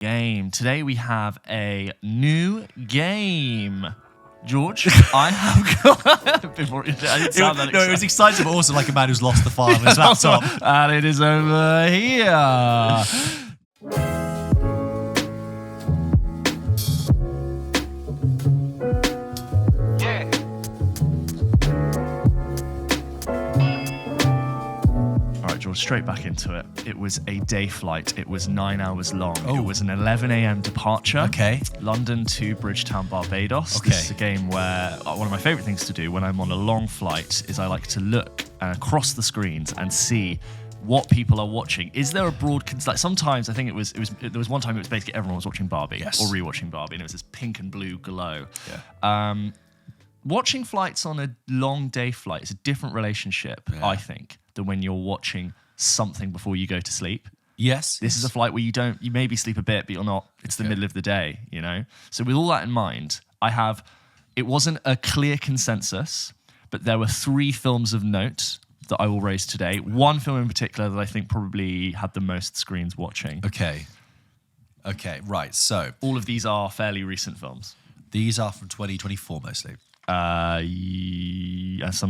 Game. Today we have a new game. George, I have got... Before, I didn't sound that excited. It was exciting, but also like a man who's lost the file on his laptop. And it is over here. George, straight back into it. It was a day flight. It was 9 hours long. Oh. It was an 11 a.m. departure. Okay. London to Bridgetown, Barbados. Okay. This is a game where one of my favorite things to do when I'm on a long flight is I like to look across the screens and see what people are watching. Is there a broad... Like sometimes I think there was one time it was basically everyone was watching Barbie. Yes. Or rewatching Barbie, and it was this pink and blue glow. Yeah. Watching flights on a long day flight is a different relationship, I think, than when you're watching something before you go to sleep. Yes. This is a flight where you maybe sleep a bit, but you're not, it's the middle of the day, you know? So with all that in mind, it wasn't a clear consensus, but there were 3 films of note that I will raise today. One film in particular that I think probably had the most screens watching. Okay, right. So All of these are fairly recent films. these are from 2024 mostly. Summer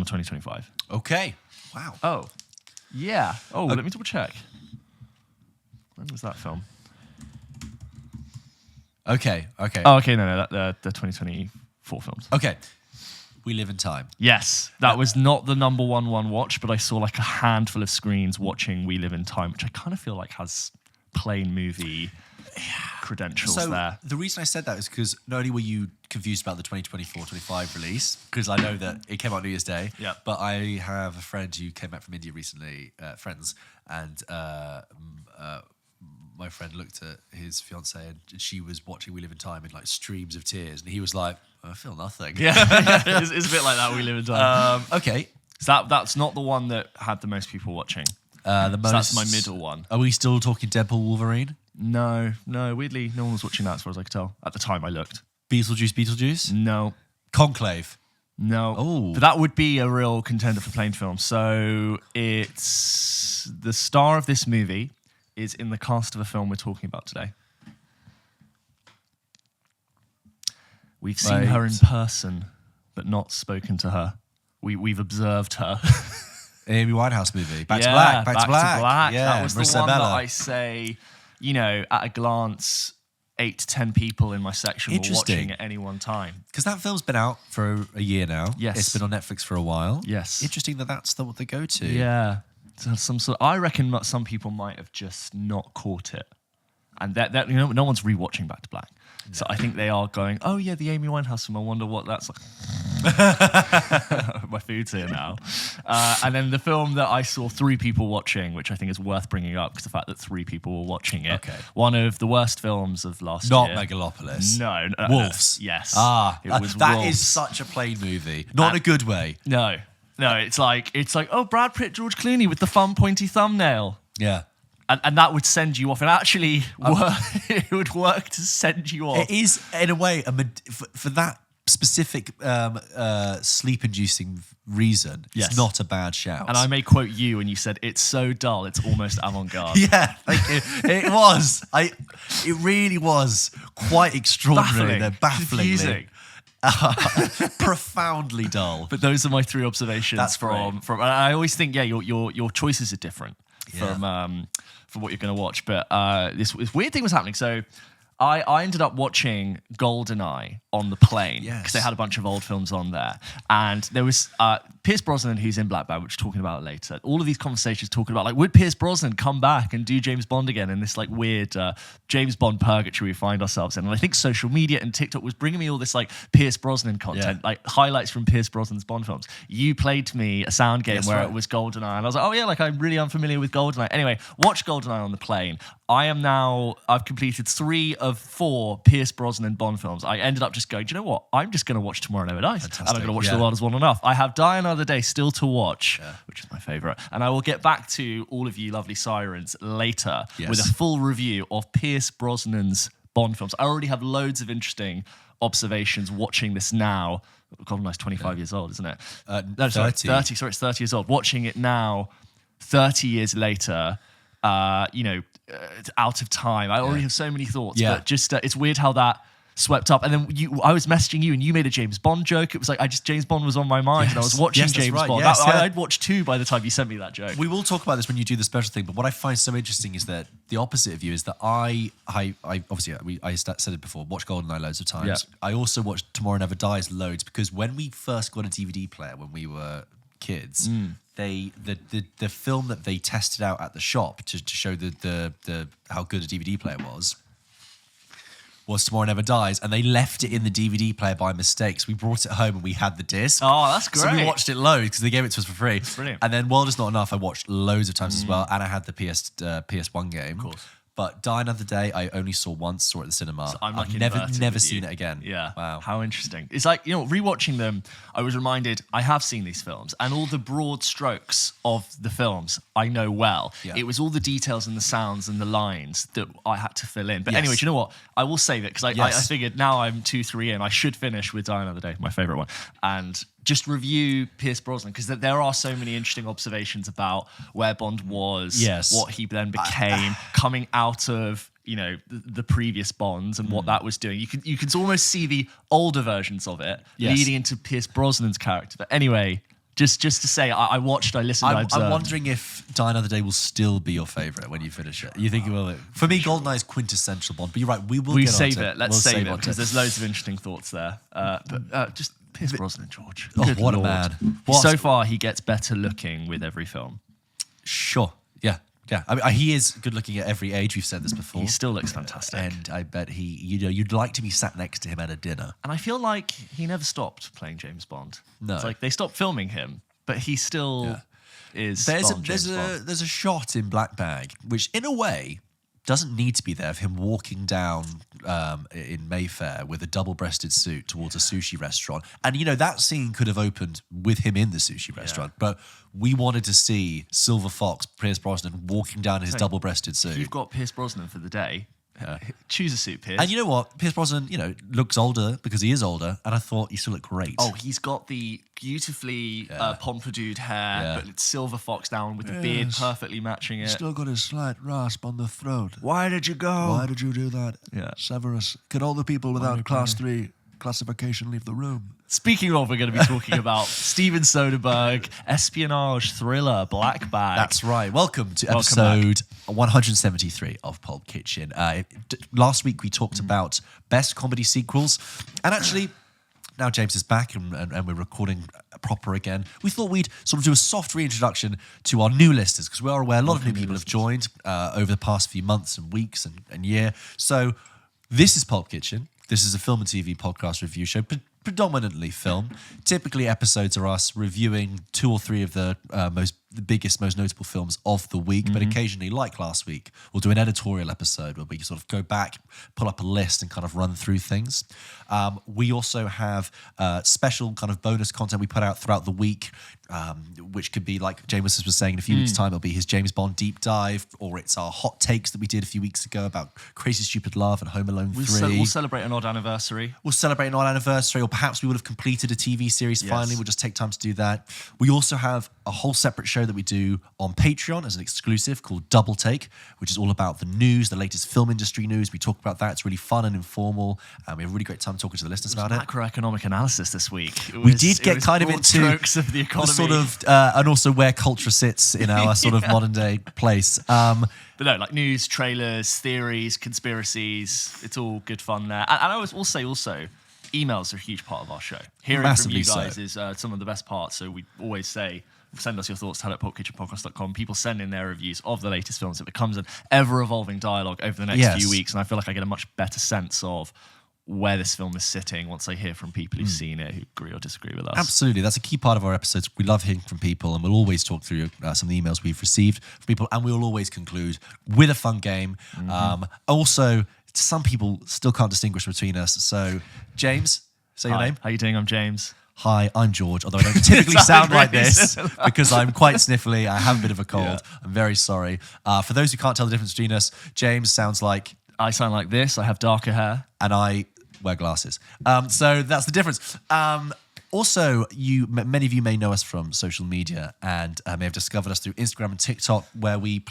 2025. Okay. Wow. Oh, yeah. Oh, let me double check. When was that film? Okay. Oh, okay. No, the 2024 films. Okay. We Live in Time. Yes, that was not the number one watch, but I saw like a handful of screens watching We Live in Time, which I kind of feel like has plain movie credentials there. The reason I said that is because not only were you confused about the 2024-25 release, because I know that it came out New Year's Day, but I have a friend who came back from India recently, and my friend looked at his fiancée and she was watching We Live in Time in like streams of tears, and he was like, I feel nothing. Yeah, it's a bit like that, We Live in Time. Okay. So that's not the one that had the most people watching. So that's my middle one. Are we still talking Deadpool Wolverine? No, weirdly, no one was watching that as far as I could tell. At the time I looked. Beetlejuice? No. Conclave? No. Oh. But that would be a real contender for plain film. So it's the star of this movie is in the cast of a film we're talking about today. We've seen her in person, but not spoken to her. We've observed her. Amy Winehouse movie. Back to Black. Black. Yeah, that was the Marissa one Bella. that I say, at a glance, 8 to 10 people in my section were watching at any one time. Because that film's been out for a year now. Yes. It's been on Netflix for a while. Yes. Interesting that's what they go to. Yeah. So I reckon that some people might have just not caught it. And that no one's rewatching Back to Black. No. So I think they are going, oh yeah, the Amy Winehouse film, I wonder what that's like. My food's here now. And then the film that I saw 3 people watching, which I think is worth bringing up because the fact that 3 people were watching it. Okay. One of the worst films of last year. Not Megalopolis. No. Wolves. Yes. It was that Wolves. is such a plain movie. Not in a good way. No, it's like, oh, Brad Pitt, George Clooney with the fun pointy thumbnail. Yeah. And that would send you off. And actually, it would work to send you off. It is, in a way, for that specific sleep-inducing reason, it's not a bad shout. And I may quote you when you said, it's so dull, it's almost avant-garde. Yeah, thank you. It was. It really was quite extraordinary. Bafflingly. Profoundly dull. But those are my 3 observations from. I always think, your choices are different from what you're going to watch. But this weird thing was happening. So I ended up watching GoldenEye on the plane because they had a bunch of old films on there. And there was Pierce Brosnan, who's in Black Bag, which we're talking about later. All of these conversations talking about, like, would Pierce Brosnan come back and do James Bond again in this, like, weird James Bond purgatory we find ourselves in? And I think social media and TikTok was bringing me all this, like, Pierce Brosnan content, like, highlights from Pierce Brosnan's Bond films. You played to me a sound game where it was GoldenEye. And I was like, oh, yeah, like, I'm really unfamiliar with GoldenEye. Anyway, watch GoldenEye on the plane. I've completed 3 of 4 Pierce Brosnan Bond films. I ended up just going, do you know what? I'm just going to watch Tomorrow Never Dies. Fantastic. And I'm going to watch The World Is One Enough. I have Die Another Day still to watch, which is my favourite. And I will get back to all of you lovely sirens later with a full review of Pierce Brosnan's Bond films. I already have loads of interesting observations watching this now. GoldenEye's 25 years old, isn't it? No, sorry, 30. Sorry, it's 30 years old. Watching it now, 30 years later, Out of Time. I already have so many thoughts, but just it's weird how that swept up. And then I was messaging you and you made a James Bond joke. It was like James Bond was on my mind and I was watching James Bond. I'd watched 2 by the time you sent me that joke. We will talk about this when you do the special thing, but what I find so interesting is that the opposite of you is that I said it before, watched GoldenEye loads of times. Yeah. I also watched Tomorrow Never Dies loads because when we first got a DVD player when we were kids, the film that they tested out at the shop to show the how good a DVD player was Tomorrow Never Dies, and they left it in the DVD player by mistake. So we brought it home and we had the disc. Oh, that's great. So we watched it loads because they gave it to us for free. That's brilliant. And then World Is Not Enough I watched loads of times as well, and I had the PS1 game. Of course. But Die Another Day, I only saw once, saw it at the cinema. So I'm I've never seen it again. Yeah. Wow. How interesting. It's like, rewatching them, I was reminded I have seen these films and all the broad strokes of the films I know well. Yeah. It was all the details and the sounds and the lines that I had to fill in. But anyway, do you know what? I will save it because I figured now I'm 2-3 in. I should finish with Die Another Day, my favourite one. And just review Pierce Brosnan because there are so many interesting observations about where Bond was, what he then became, coming out of the previous Bonds and what that was doing. You can almost see the older versions of it leading into Pierce Brosnan's character. But anyway, just to say, I watched, I listened, I observed. I'm wondering if Die Another Day will still be your favourite when you finish it. You think it will? For me, GoldenEye is quintessential Bond. But you're right, we save it. Let's save it because there's loads of interesting thoughts there. But just Pierce Brosnan, George. Oh, what a man. So far, he gets better looking with every film. Sure. Yeah. I mean, he is good looking at every age. We've said this before. He still looks fantastic. And I bet you'd like to be sat next to him at a dinner. And I feel like he never stopped playing James Bond. No. It's like they stopped filming him, but he still is Bond. There's a shot in Black Bag, which in a way doesn't need to be there, of him walking down in Mayfair with a double-breasted suit towards a sushi restaurant. And, that scene could have opened with him in the sushi restaurant, but we wanted to see Silver Fox, Pierce Brosnan, walking down his double-breasted suit. You've got Pierce Brosnan for the day. Choose a suit, Pierce. And you know what? Pierce Brosnan, looks older because he is older, and I thought he still looked great. Oh, he's got the beautifully pompadoured hair, but it's Silver Fox down with the beard perfectly matching it. He's still got his slight rasp on the throat. Why did you go? Why did you do that? Yeah. Severus. Could all the people without Class 3 classification leave the room? Speaking of, we're going to be talking about Steven Soderbergh, espionage thriller, Black Bag. That's right. Welcome to episode 173 of Pulp Kitchen. Last week we talked about best comedy sequels. And actually, now James is back and we're recording proper again. We thought we'd sort of do a soft reintroduction to our new listeners because we are aware a lot of new people have joined over the past few months and weeks and year. So this is Pulp Kitchen. This is a film and TV podcast review show, predominantly film. Typically, episodes are us reviewing 2 or 3 of the biggest, most notable films of the week. But occasionally, like last week, we'll do an editorial episode where we sort of go back, pull up a list and kind of run through things. We also have special kind of bonus content we put out throughout the week, which could be, like James was saying, in a few weeks' time, it'll be his James Bond deep dive, or it's our hot takes that we did a few weeks ago about Crazy Stupid Love and Home Alone 3. We'll celebrate an odd anniversary. Or perhaps we would have completed a TV series finally. We'll just take time to do that. We also have a whole separate show that we do on Patreon as an exclusive called Double Take, which is all about the news, the latest film industry news. We talk about that. It's really fun and informal. We have a really great time talking to the listeners about it. Macroeconomic analysis this week. We did get kind of into strokes of the economy. Sort of, and also where culture sits in our sort of modern day place. But no, like news, trailers, theories, conspiracies. It's all good fun there. And I will say also, emails are a huge part of our show. Hearing Massively from you guys is some of the best parts. So we always say, send us your thoughts, hello@pulpkitchenpodcast.com. People send in their reviews of the latest films. It becomes an ever-evolving dialogue over the next few weeks. And I feel like I get a much better sense of where this film is sitting once I hear from people who've seen it, who agree or disagree with us. Absolutely. That's a key part of our episodes. We love hearing from people, and we'll always talk through some of the emails we've received from people, and we'll always conclude with a fun game. Also, some people still can't distinguish between us. So, James, say your name. How you doing? I'm James. Hi, I'm George, although I don't typically sound like this because I'm quite sniffly. I have a bit of a cold. Yeah. I'm very sorry. For those who can't tell the difference between us, James sounds like... I sound like this. I have darker hair. And I wear glasses. So that's the difference. Also, many of you may know us from social media and may have discovered us through Instagram and TikTok, where we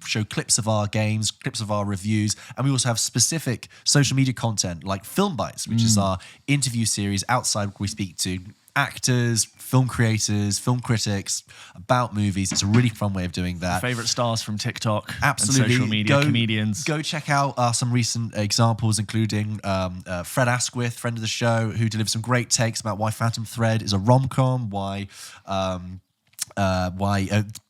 show clips of our games, clips of our reviews, and we also have specific social media content like Film Bites, which is our interview series outside where we speak to actors, film creators, film critics about movies. It's a really fun way of doing that. Favorite stars from TikTok, absolutely. And social media, comedians. Go check out some recent examples, including Fred Asquith, friend of the show, who delivered some great takes about why Phantom Thread is a rom-com, why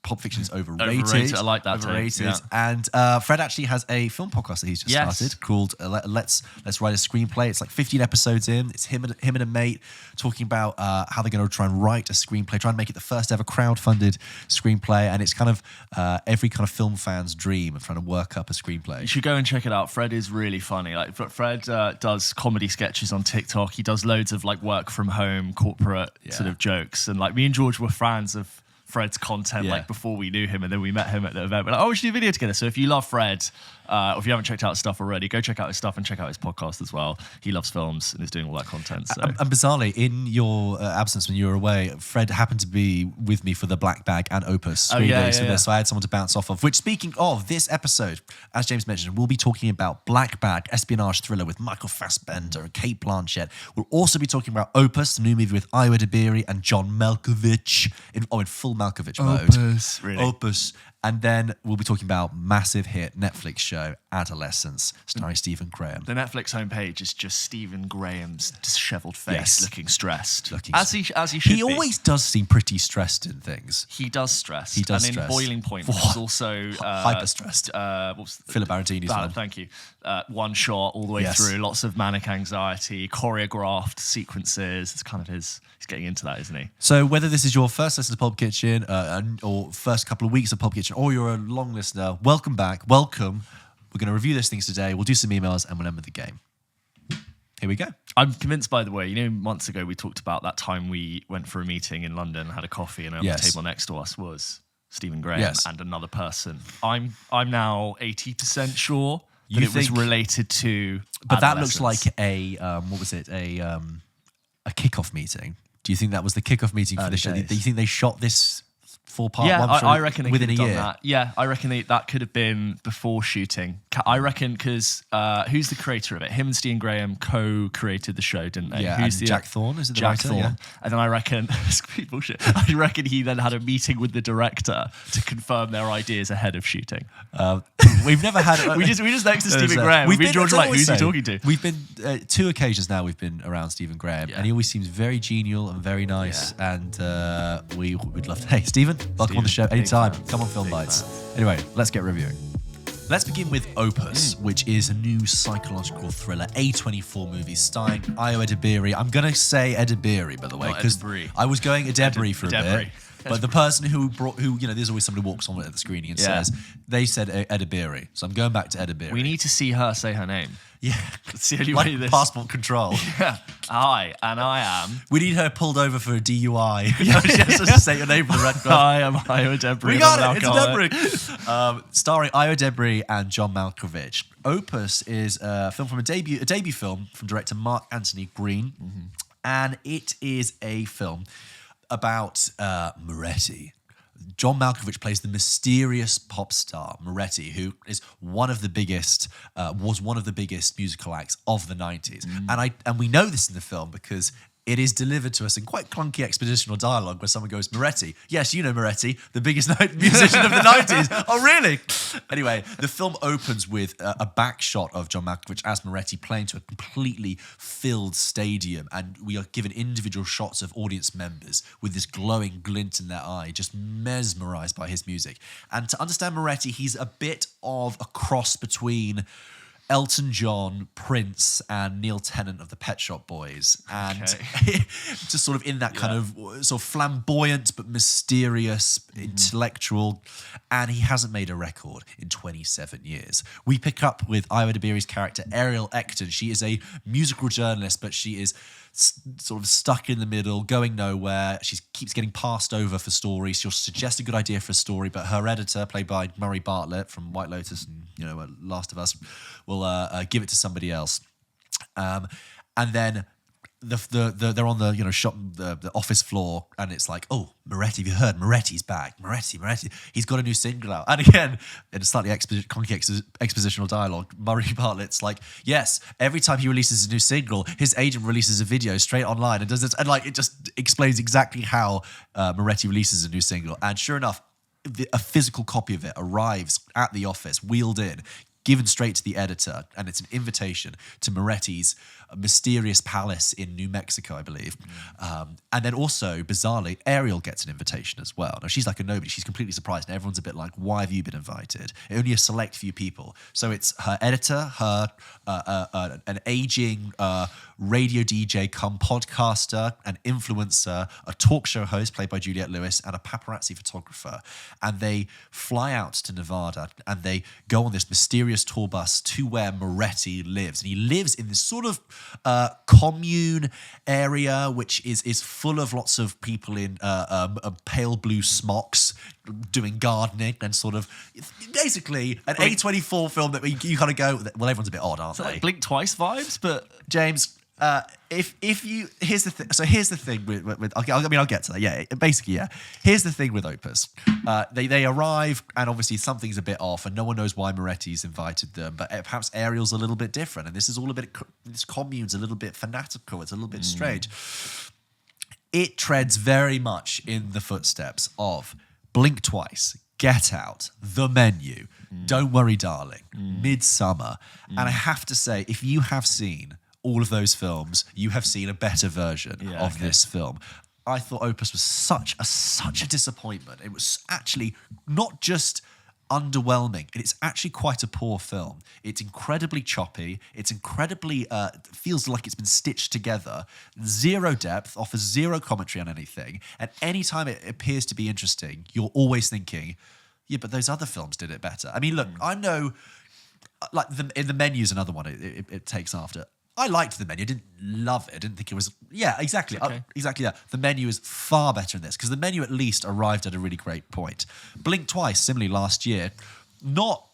Pulp Fiction is overrated. I like that. Overrated. Yeah. And Fred actually has a film podcast that he's just started called Let's Write a Screenplay. It's like 15 episodes in. It's him and a mate talking about how they're going to try and write a screenplay, try and make it the first ever crowdfunded screenplay. And it's kind of every kind of film fan's dream of trying to work up a screenplay. You should go and check it out. Fred is really funny. Like Fred does comedy sketches on TikTok. He does loads of like work from home, corporate sort of jokes. And like me and George were fans of Fred's content like before we knew him, and then we met him at the event. We're like, we should do a video together. So if you love Fred, or if you haven't checked out his stuff already, go check out his stuff and check out his podcast as well. He loves films and is doing all that content. So. And bizarrely, in your absence when you were away, Fred happened to be with me for the Black Bag and Opus screenings for this. So I had someone to bounce off of. Which, speaking of this episode, as James mentioned, we'll be talking about Black Bag, espionage thriller with Michael Fassbender and Cate Blanchett. We'll also be talking about Opus, the new movie with Ayo Edebiri and John Malkovich in full Malkovich mode. Really? Opus. And then we'll be talking about massive hit Netflix show Adolescence, starring Stephen Graham. The Netflix homepage is just Stephen Graham's disheveled face, looking stressed. As he should He be. always does seem pretty stressed in things. He does stress. He does and stress. in Boiling Point, which is also hyper stressed. Philip Barantini's film. Thank you. One shot all the way through. Lots of manic anxiety, choreographed sequences. It's kind of he's getting into that, isn't he? So whether this is your first listen to Pulp Kitchen or first couple of weeks of Pulp Kitchen, or you're a long listener, welcome back. Welcome. We're going to review those things today. We'll do some emails and we'll end with the game. Here we go. I'm convinced, by the way, months ago we talked about that time we went for a meeting in London and had a coffee, and over the table next to us was Stephen Graham and another person. I'm now 80% sure that it was related to But that looks like a kickoff meeting. Do you think that was the kickoff meeting for the show? Do you think they shot this 4-part one I reckon they within a could have year? done that. Yeah, I reckon that could have been before shooting. I recken because who's the creator of it? Him and Stephen Graham co-created the show, didn't they? Yeah, who's and Jack Thorne is it? Jack the writer? Thorne. Yeah. And then I reckon it's complete bullshit. I reckon he then had a meeting with the director to confirm their ideas ahead of shooting. We've never had. we just next to Stephen Graham. We've been George like, who's he talking to? We've been 2 occasions now. We've been around Stephen Graham, and he always seems very genial and very nice. Yeah. And we'd love to. Hey, Stephen, welcome on the show anytime. Come on, Film Bites. Anyway, let's get reviewing. Let's begin with Opus, which is a new psychological thriller, A24 movie starring Ayo Edebiri. I'm going to say Edebiri, by the way, because I was going Edebiri for a bit. But the person who there's always somebody who walks on at the screening and says, they said Edebiri. So I'm going back to Edebiri. We need to see her say her name. Yeah. That's the only like way this. Passport control. Yeah. Hi, and I am. We need her pulled over for a DUI. She has to say your name for the red card. Hi, I'm Ayo Edebiri. We got it. It's Edebiri. Starring Ayo Edebiri and John Malkovich. Opus is a film from a debut film from director Mark Anthony Green. Mm-hmm. And it is a film about Moretti. John Malkovich plays the mysterious pop star Moretti, who is was one of the biggest musical acts of the 90s. And we know this in the film because it is delivered to us in quite clunky expositional dialogue where someone goes, Moretti, yes, you know Moretti, the biggest musician of the 90s. Oh, really? Anyway, the film opens with a back shot of John Malkovich as Moretti playing to a completely filled stadium, and we are given individual shots of audience members with this glowing glint in their eye, just mesmerized by his music. And to understand Moretti, he's a bit of a cross between Elton John, Prince, and Neil Tennant of the Pet Shop Boys. And just sort of in that kind of sort of flamboyant but mysterious, intellectual. And he hasn't made a record in 27 years. We pick up with Ayo Edebiri's character, Ariel Ecton. She is a musical journalist, but she is sort of stuck in the middle, going nowhere. She keeps getting passed over for stories. She'll suggest a good idea for a story, but her editor, played by Murray Bartlett from White Lotus and Last of Us, will give it to somebody else. And then they're on the shop the office floor, and it's like, oh, Moretti, have you heard? Moretti's back. Moretti, he's got a new single out. And again, in a slightly clunky expositional dialogue, Murray Bartlett's like, yes, every time he releases a new single, his agent releases a video straight online and does this, and like it just explains exactly how Moretti releases a new single. And sure enough, a physical copy of it arrives at the office, wheeled in, given straight to the editor, and it's an invitation to Moretti's mysterious palace in New Mexico, I believe. And then also, bizarrely, Ariel gets an invitation as well. Now, she's like a nobody. She's completely surprised, and everyone's a bit like, why have you been invited? Only a select few people. So it's her editor, an aging radio DJ come podcaster, an influencer, a talk show host played by Juliette Lewis, and a paparazzi photographer. And they fly out to Nevada, and they go on this mysterious tour bus to where Moretti lives. And he lives in this sort of commune area, which is full of lots of people in pale blue smocks doing gardening, and sort of basically an A24 film that you kind of go, well, everyone's a bit odd, aren't they? Like Blink Twice vibes, but James, here's the thing with I'll get to that. Yeah, basically, yeah. Here's the thing with Opus. They arrive, and obviously something's a bit off, and no one knows why Moretti's invited them. But perhaps Ariel's a little bit different, and this commune's a little bit fanatical. It's a little bit strange. It treads very much in the footsteps of Blink Twice, Get Out, The Menu, Don't Worry, Darling, Midsummer, and I have to say, if you have seen all of those films, you have seen a better version of this film. I thought Opus was such a disappointment. It was actually not just underwhelming, it's actually quite a poor film. It's incredibly choppy. It's incredibly, feels like it's been stitched together. Zero depth, offers zero commentary on anything. And anytime it appears to be interesting, you're always thinking, yeah, but those other films did it better. I mean, look, I know, like, The Menu's another one it takes after. I liked The Menu. I didn't love it. I didn't think it was... Yeah, exactly. Okay. Exactly that. The Menu is far better in this, because The Menu at least arrived at a really great point. Blink Twice, similarly last year, not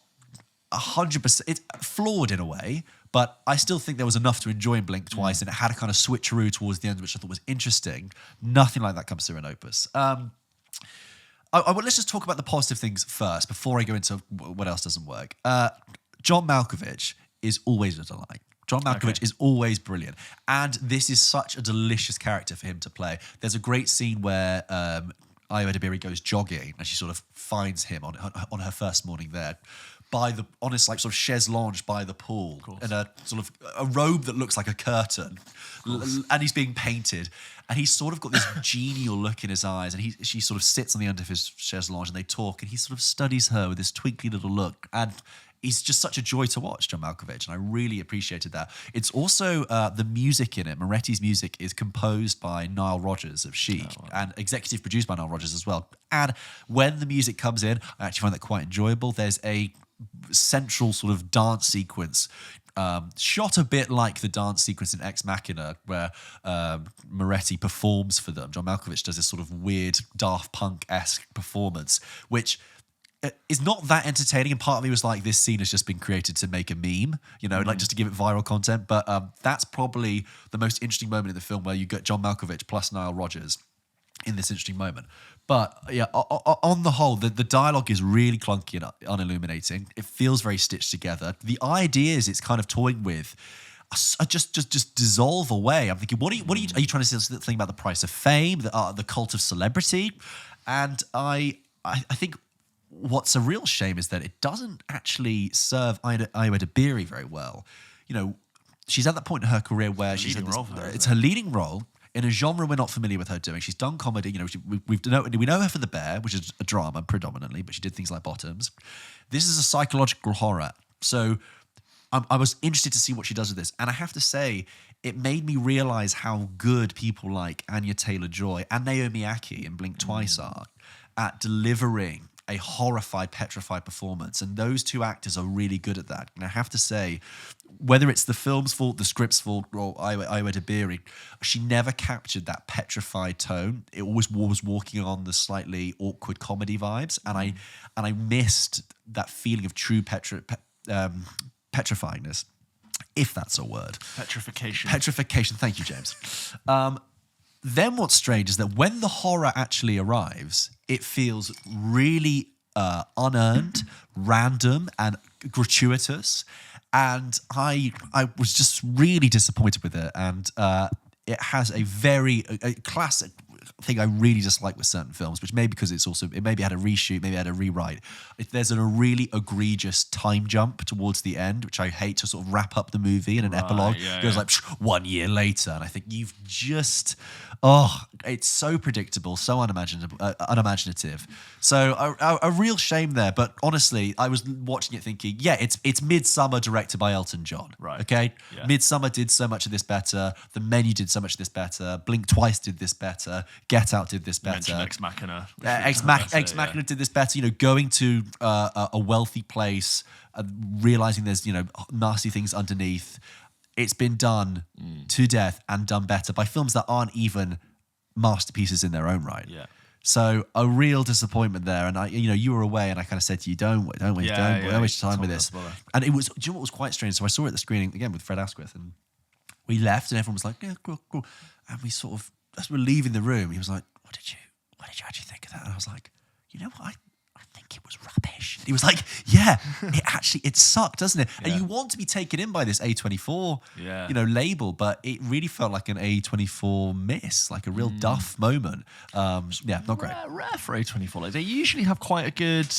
100%... It's flawed in a way, but I still think there was enough to enjoy in Blink Twice, and it had a kind of switcheroo towards the end, which I thought was interesting. Nothing like that comes through in Opus. Let's just talk about the positive things first, before I go into what else doesn't work. John Malkovich is always a delight. John Malkovich is always brilliant. And this is such a delicious character for him to play. There's a great scene where Ayo Edebiri goes jogging, and she sort of finds him on her first morning there on this like sort of chaise lounge by the pool, in a sort of a robe that looks like a curtain, and he's being painted. And he's sort of got this genial look in his eyes, and she sort of sits on the end of his chaise lounge, and they talk, and he sort of studies her with this twinkly little look. And he's just such a joy to watch, John Malkovich, and I really appreciated that. It's also the music in it. Moretti's music is composed by Nile Rodgers of Chic, and executive produced by Nile Rodgers as well. And when the music comes in, I actually find that quite enjoyable. There's a central sort of dance sequence, shot a bit like the dance sequence in Ex Machina, where Moretti performs for them. John Malkovich does this sort of weird Daft Punk-esque performance, which is not that entertaining, and part of me was like, this scene has just been created to make a meme, like just to give it viral content. But that's probably the most interesting moment in the film, where you get John Malkovich plus Nile Rodgers in this interesting moment. But yeah, on the whole, the dialogue is really clunky and unilluminating. It feels very stitched together. The ideas it's kind of toying with just dissolve away. I'm thinking, are you trying to say something about the price of fame, the cult of celebrity? And I think what's a real shame is that it doesn't actually serve Ayo Edebiri very well. She's at that point in her career where it's her leading role in a genre we're not familiar with her doing. She's done comedy. We know her for The Bear, which is a drama predominantly, but she did things like Bottoms. This is a psychological horror. So I was interested to see what she does with this. And I have to say, it made me realize how good people like Anya Taylor-Joy and Naomi Ackie in Blink Twice are at delivering a horrified, petrified performance. And those two actors are really good at that. And I have to say, whether it's the film's fault, the script's fault, or Ayo Edebiri, she never captured that petrified tone. It always was walking on the slightly awkward comedy vibes. And I missed that feeling of true petrifyingness. if that's a word. Petrification. Petrification. Thank you, James. Then what's strange is that when the horror actually arrives, it feels really unearned, random, and gratuitous. And I was just really disappointed with it. And it has a very classic thing I really dislike with certain films, which maybe because it maybe had a reshoot, maybe had a rewrite. There's a really egregious time jump towards the end, which I hate, to sort of wrap up the movie in an epilogue. It goes like 1 year later, and I think you've just it's so predictable, so unimaginative. So a real shame there. But honestly, I was watching it thinking, it's Midsummer directed by Elton John. Right. Okay. Yeah. Midsummer did so much of this better. The Menu did so much of this better. Blink Twice did this better. Get Out did this better. Ex Machina. Ex Machina did this better. Going to a wealthy place, realizing there's nasty things underneath. It's been done to death and done better by films that aren't even masterpieces in their own right. Yeah. So a real disappointment there. And you were away, and I kind of said to you, don't waste your time with this. And it was, do you know what was quite strange? So I saw it at the screening again with Fred Asquith, and we left, and everyone was like, yeah, cool. And we sort of, as we were leaving the room, he was like, what did you actually think of that? And I was like, you know what? I think it was rubbish. And he was like, yeah, it sucked, doesn't it? And you want to be taken in by this A24, label, but it really felt like an A24 miss, like a real duff moment. Not great. Rare for A24. Like, they usually have quite a good.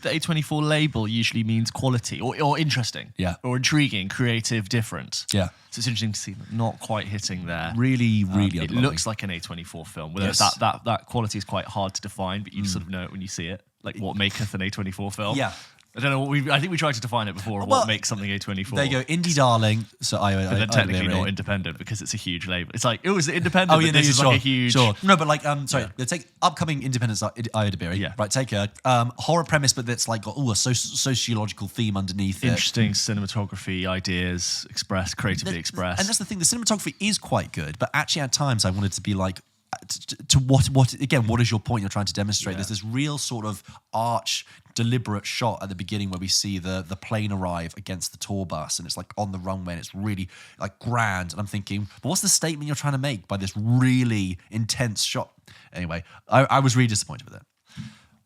The A24 label usually means quality or interesting, or intriguing, creative, different. Yeah. So it's interesting to see them not quite hitting there. Really, really. It looks like an A24 film. That quality is quite hard to define, but you sort of know it when you see it. Like what maketh an A24 film. Yeah. I don't know. I think we tried to define it before. What makes something A24? There you go, indie darling. So but then technically not independent because it's a huge label. It's like it was independent. But this is like a huge. Sure. No, but like let's take upcoming independent Ayo Edebiri. Yeah. Right. Take a horror premise, but that's like got a sociological theme underneath. Interesting cinematography ideas creatively expressed. And that's the thing. The cinematography is quite good, but actually at times I wanted to be like, to what again, what is your point you're trying to demonstrate? There's this real sort of deliberate shot at the beginning where we see the plane arrive against the tour bus, and it's like on the runway, and it's really like grand, and I'm thinking, but what's the statement you're trying to make by this really intense shot? Anyway, I was really disappointed with it.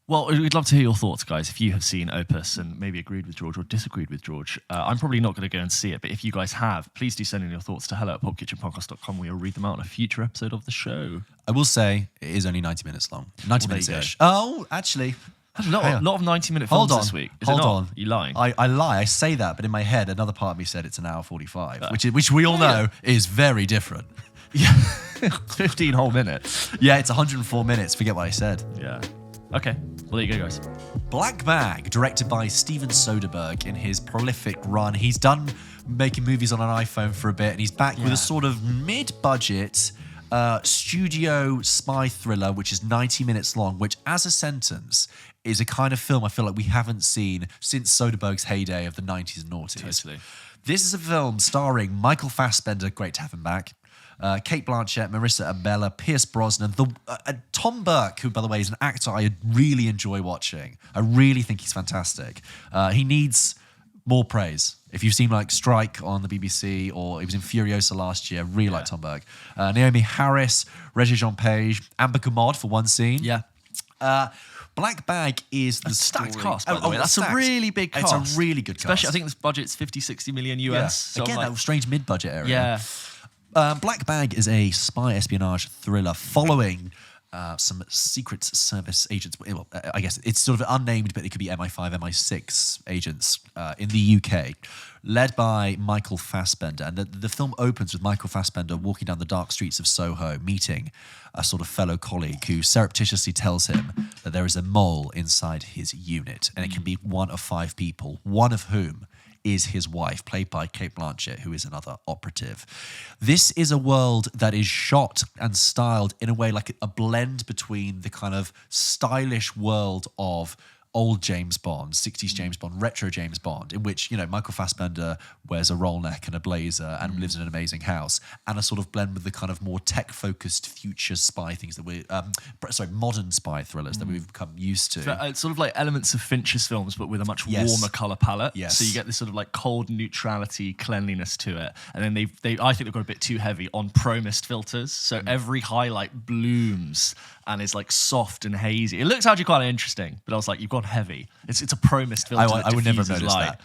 Well, we'd love to hear your thoughts, guys, if you have seen Opus and maybe agreed with George or disagreed with George. I'm probably not going to go and see it, but if you guys have, please do send in your thoughts to hello@pulpkitchenpodcast.com. We'll read them out in a future episode of the show. I will say it is only 90 minutes long. 90 minutes-ish. Oh, actually. A lot of 90-minute films this week. Hold on. You lying? I lie. I say that, but in my head, another part of me said it's an hour 45, which we all know is very different. Yeah. 15 whole minutes. Yeah, it's 104 minutes. Forget what I said. Yeah. Okay. Well, there you go, guys. Black Bag, directed by Steven Soderbergh in his prolific run. He's done making movies on an iPhone for a bit, and he's back with a sort of mid-budget studio spy thriller, which is 90 minutes long, which as a sentence is a kind of film I feel like we haven't seen since Soderbergh's heyday of the 90s and noughties. Totally. This is a film starring Michael Fassbender, great to have him back, Cate Blanchett, Marissa Abella, Pierce Brosnan, Tom Burke, who, by the way, is an actor I really enjoy watching. I really think he's fantastic. He needs more praise. If you've seen like Strike on the BBC, or he was in Furiosa last year, really like Tom Burke. Naomi Harris, Regé-Jean Page, Amber Commod for one scene. Yeah. Black Bag is the stacked story. cast, by the way. That's a really big cast. It's a really good cast. Especially, I think this budget's 50-60 million US. Yeah. So again, that strange mid-budget area. Yeah. Black Bag is a spy espionage thriller following some Secret Service agents. Well, I guess it's sort of unnamed, but it could be MI5, MI6 agents in the UK, led by Michael Fassbender. And the film opens with Michael Fassbender walking down the dark streets of Soho, meeting a sort of fellow colleague who surreptitiously tells him that there is a mole inside his unit, and it can be one of 5 people, one of whom is his wife, played by Cate Blanchett, who is another operative. This is a world that is shot and styled in a way like a blend between the kind of stylish world of old James Bond, 60s James Bond, retro James Bond, in which, Michael Fassbender wears a roll neck and a blazer and lives in an amazing house, and a sort of blend with the kind of more tech-focused future spy things that modern spy thrillers that we've become used to. It's sort of like elements of Fincher's films, but with a much warmer colour palette. Yes. So you get this sort of like cold neutrality, cleanliness to it. And then I think they've got a bit too heavy on pro-mist filters. So every highlight blooms and is like soft and hazy. It looks actually quite interesting, but I was like, you've gone heavy. It's a pro-mist filter. I would never notice light. that.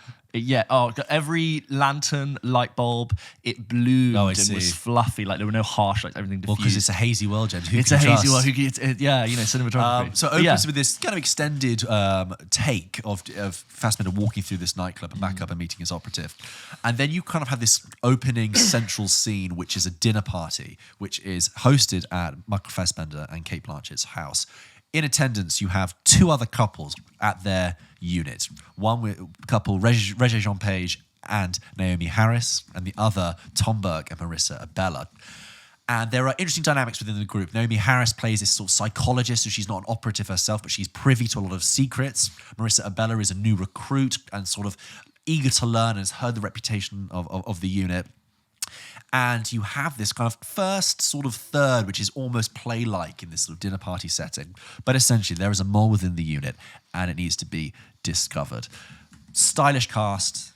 Every lantern, light bulb, it bloomed and was fluffy. Like there were no harsh, like everything diffused. Well, because it's a hazy world, James. It's a hazy world. Cinematography. So Opus with this kind of extended take of Fassbender walking through this nightclub and back up and meeting his operative. And then you kind of have this opening central scene, which is a dinner party, which is hosted at Michael Fassbender and Cate Blanchett's house. In attendance, you have two other couples at their unit. One couple, Regé Jean Page and Naomi Harris, and the other, Tom Burke and Marissa Abella. And there are interesting dynamics within the group. Naomi Harris plays this sort of psychologist, so she's not an operative herself, but she's privy to a lot of secrets. Marissa Abella is a new recruit and sort of eager to learn and has heard the reputation of the unit. And you have this kind of first sort of third, which is almost play-like in this sort of dinner party setting. But essentially, there is a mole within the unit, and it needs to be discovered. Stylish cast,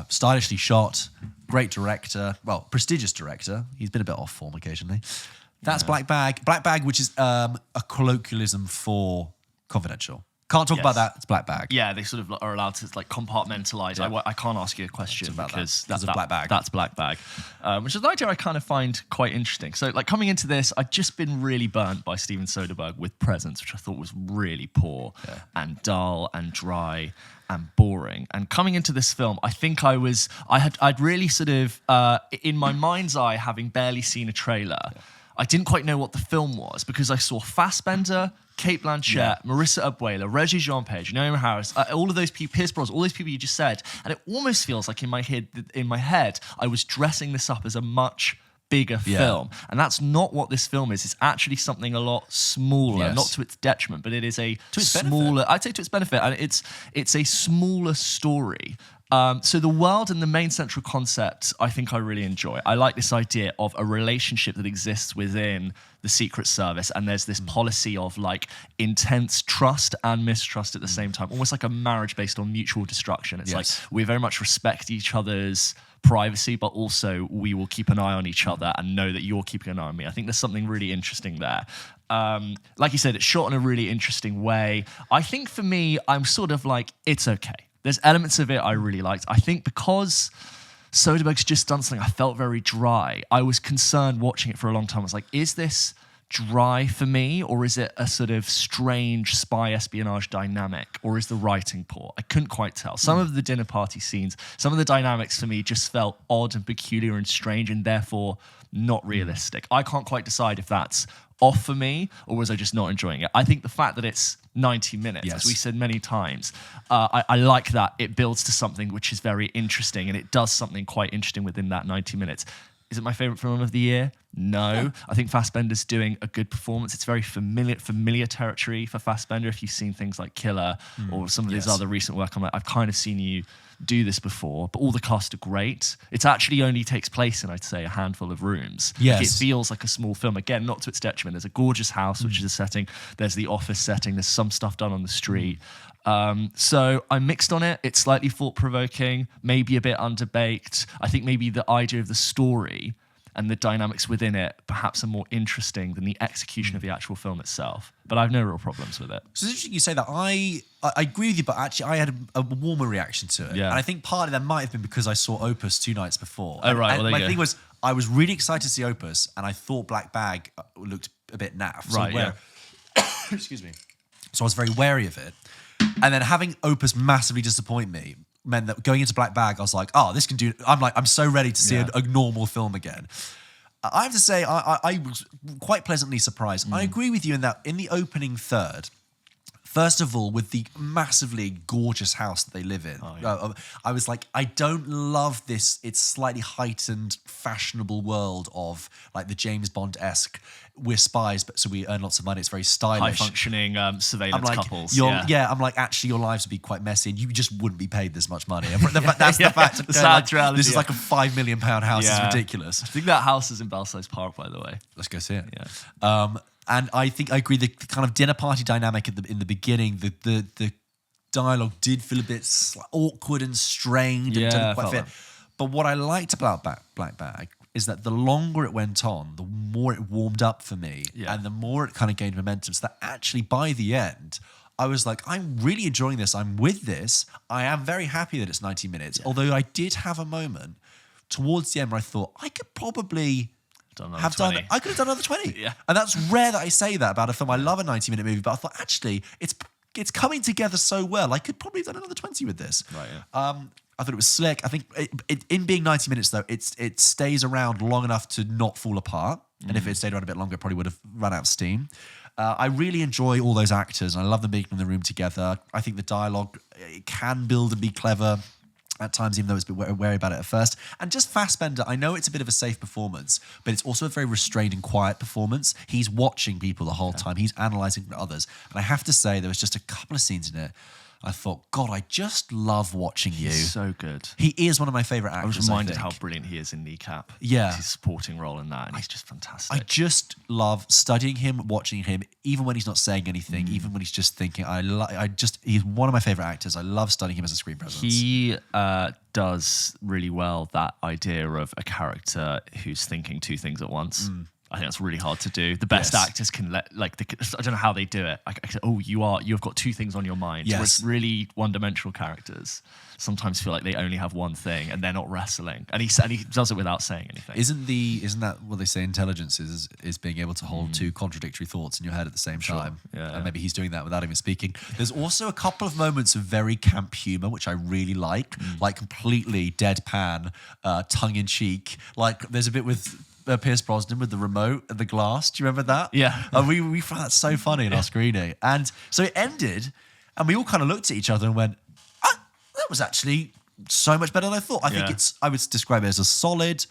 stylishly shot, great director, well, prestigious director. He's been a bit off form occasionally. That's Black Bag. Black Bag, which is a colloquialism for confidential. Can't talk about that. It's Black Bag. Yeah, they sort of are allowed to like compartmentalize. Yeah. I can't ask you a question because that's Black Bag. That's Black Bag, which is an idea I kind of find quite interesting. So, like coming into this, I'd just been really burnt by Steven Soderbergh with Presence, which I thought was really poor and dull and dry and boring. And coming into this film, I think I'd really sort of in my mind's eye, having barely seen a trailer, I didn't quite know what the film was because I saw Fassbender, Cate Blanchett, Marissa Abela, Regé Jean Page, Naomi Harris, all of those people, Pierce Brosnan, all those people you just said, and it almost feels like in my head, I was dressing this up as a much bigger film, and that's not what this film is. It's actually something a lot smaller, not to its detriment, but it is a smaller. I'd say to its benefit, and it's a smaller story. So the world and the main central concept, I think I really enjoy. I like this idea of a relationship that exists within the Secret Service, and there's this policy of like intense trust and mistrust at the same time, almost like a marriage based on mutual destruction. It's like we very much respect each other's privacy, but also we will keep an eye on each other and know that you're keeping an eye on me. I think there's something really interesting there. Like you said, it's shot in a really interesting way. I think for me, I'm sort of like, it's okay. There's elements of it I really liked. I think because Soderbergh's just done something, I felt very dry. I was concerned watching it for a long time. I was like, is this dry for me, or is it a sort of strange spy espionage dynamic, or is the writing poor? I couldn't quite tell. Some of the dinner party scenes, some of the dynamics for me just felt odd and peculiar and strange and therefore not realistic. I can't quite decide if that's off for me or was I just not enjoying it. I think the fact that it's 90 minutes, as we said many times, I like that. It builds to something which is very interesting, and it does something quite interesting within that 90 minutes. Is it my favourite film of the year? No. I think Fassbender's doing a good performance. It's very familiar territory for Fassbender. If you've seen things like Killer or some of his other recent work, I'm like, I've kind of seen you do this before, but all the cast are great. It actually only takes place in, I'd say, a handful of rooms. Yes. Like, it feels like a small film. Again, not to its detriment. There's a gorgeous house, which is a setting. There's the office setting. There's some stuff done on the street. So I'm mixed on it. It's slightly thought-provoking, maybe a bit underbaked. I think maybe the idea of the story and the dynamics within it perhaps are more interesting than the execution of the actual film itself. But I have no real problems with it. So it's interesting you say that. I agree with you, but actually I had a warmer reaction to it. Yeah. And I think partly that might have been because I saw Opus 2 nights before. Oh, right. And well, my thing was, I was really excited to see Opus, and I thought Black Bag looked a bit naff. Right, Excuse me. So I was very wary of it. And then having Opus massively disappoint me meant that going into Black Bag, I was like, oh, this can do... I'm so ready to see a normal film again. I have to say, I was quite pleasantly surprised. I agree with you in that in the opening third, First of all, with the massively gorgeous house that they live in, I was like, I don't love this. It's slightly heightened, fashionable world of like the James Bond-esque. We're spies, but so we earn lots of money. It's very stylish. High-functioning surveillance couples. I'm like, actually, your lives would be quite messy, and you just wouldn't be paid this much money. And that's the fact. The sad reality. This is like a £5 million house. It's ridiculous. I think that house is in Belsize Park, by the way. Let's go see it. Yeah. And I think I agree. The kind of dinner party dynamic in the beginning, the dialogue did feel a bit awkward and strained and didn't quite fit. But what I liked about Black Bag is that the longer it went on, the more it warmed up for me, and the more it kind of gained momentum. So that actually, by the end, I was like, I'm really enjoying this. I'm with this. I am very happy that it's 90 minutes. Although I did have a moment towards the end where I thought I could probably I could have done another 20. Yeah. And that's rare that I say that about a film. I love a 90-minute movie, but I thought actually it's coming together so well. I could probably have done another 20 with this. Right. Yeah. I thought it was slick. I think in being 90 minutes though, it stays around long enough to not fall apart. And if it stayed around a bit longer, it probably would have run out of steam. I really enjoy all those actors, and I love them being in the room together. I think the dialogue it can build and be clever at times, even though it's a bit wary about it at first. And just Fassbender, I know it's a bit of a safe performance, but it's also a very restrained and quiet performance. He's watching people the whole time. He's analysing others. And I have to say, there was just a couple of scenes in it I thought, God, I just love watching you. He's so good. He is one of my favourite actors. I was reminded how brilliant he is in Kneecap. Yeah. It's his supporting role in that, and he's just fantastic. I just love studying him, watching him, even when he's not saying anything, even when he's just thinking. He's one of my favourite actors. I love studying him as a screen presence. He does really well that idea of a character who's thinking two things at once. I think that's really hard to do. The best actors can I don't know how they do it. You've got two things on your mind. Yes. Whereas really one-dimensional characters sometimes feel like they only have one thing and they're not wrestling. And he does it without saying anything. Isn't that what they say? Intelligence is being able to hold two contradictory thoughts in your head at the same time. Yeah, and maybe he's doing that without even speaking. There's also a couple of moments of very camp humor, which I really like completely deadpan, tongue in cheek. Like there's a bit with Pierce Brosnan with the remote and the glass. Do you remember that? Yeah. We found that so funny in our screening. And so it ended, and we all kind of looked at each other and went, that was actually so much better than I thought. I would describe it as a solid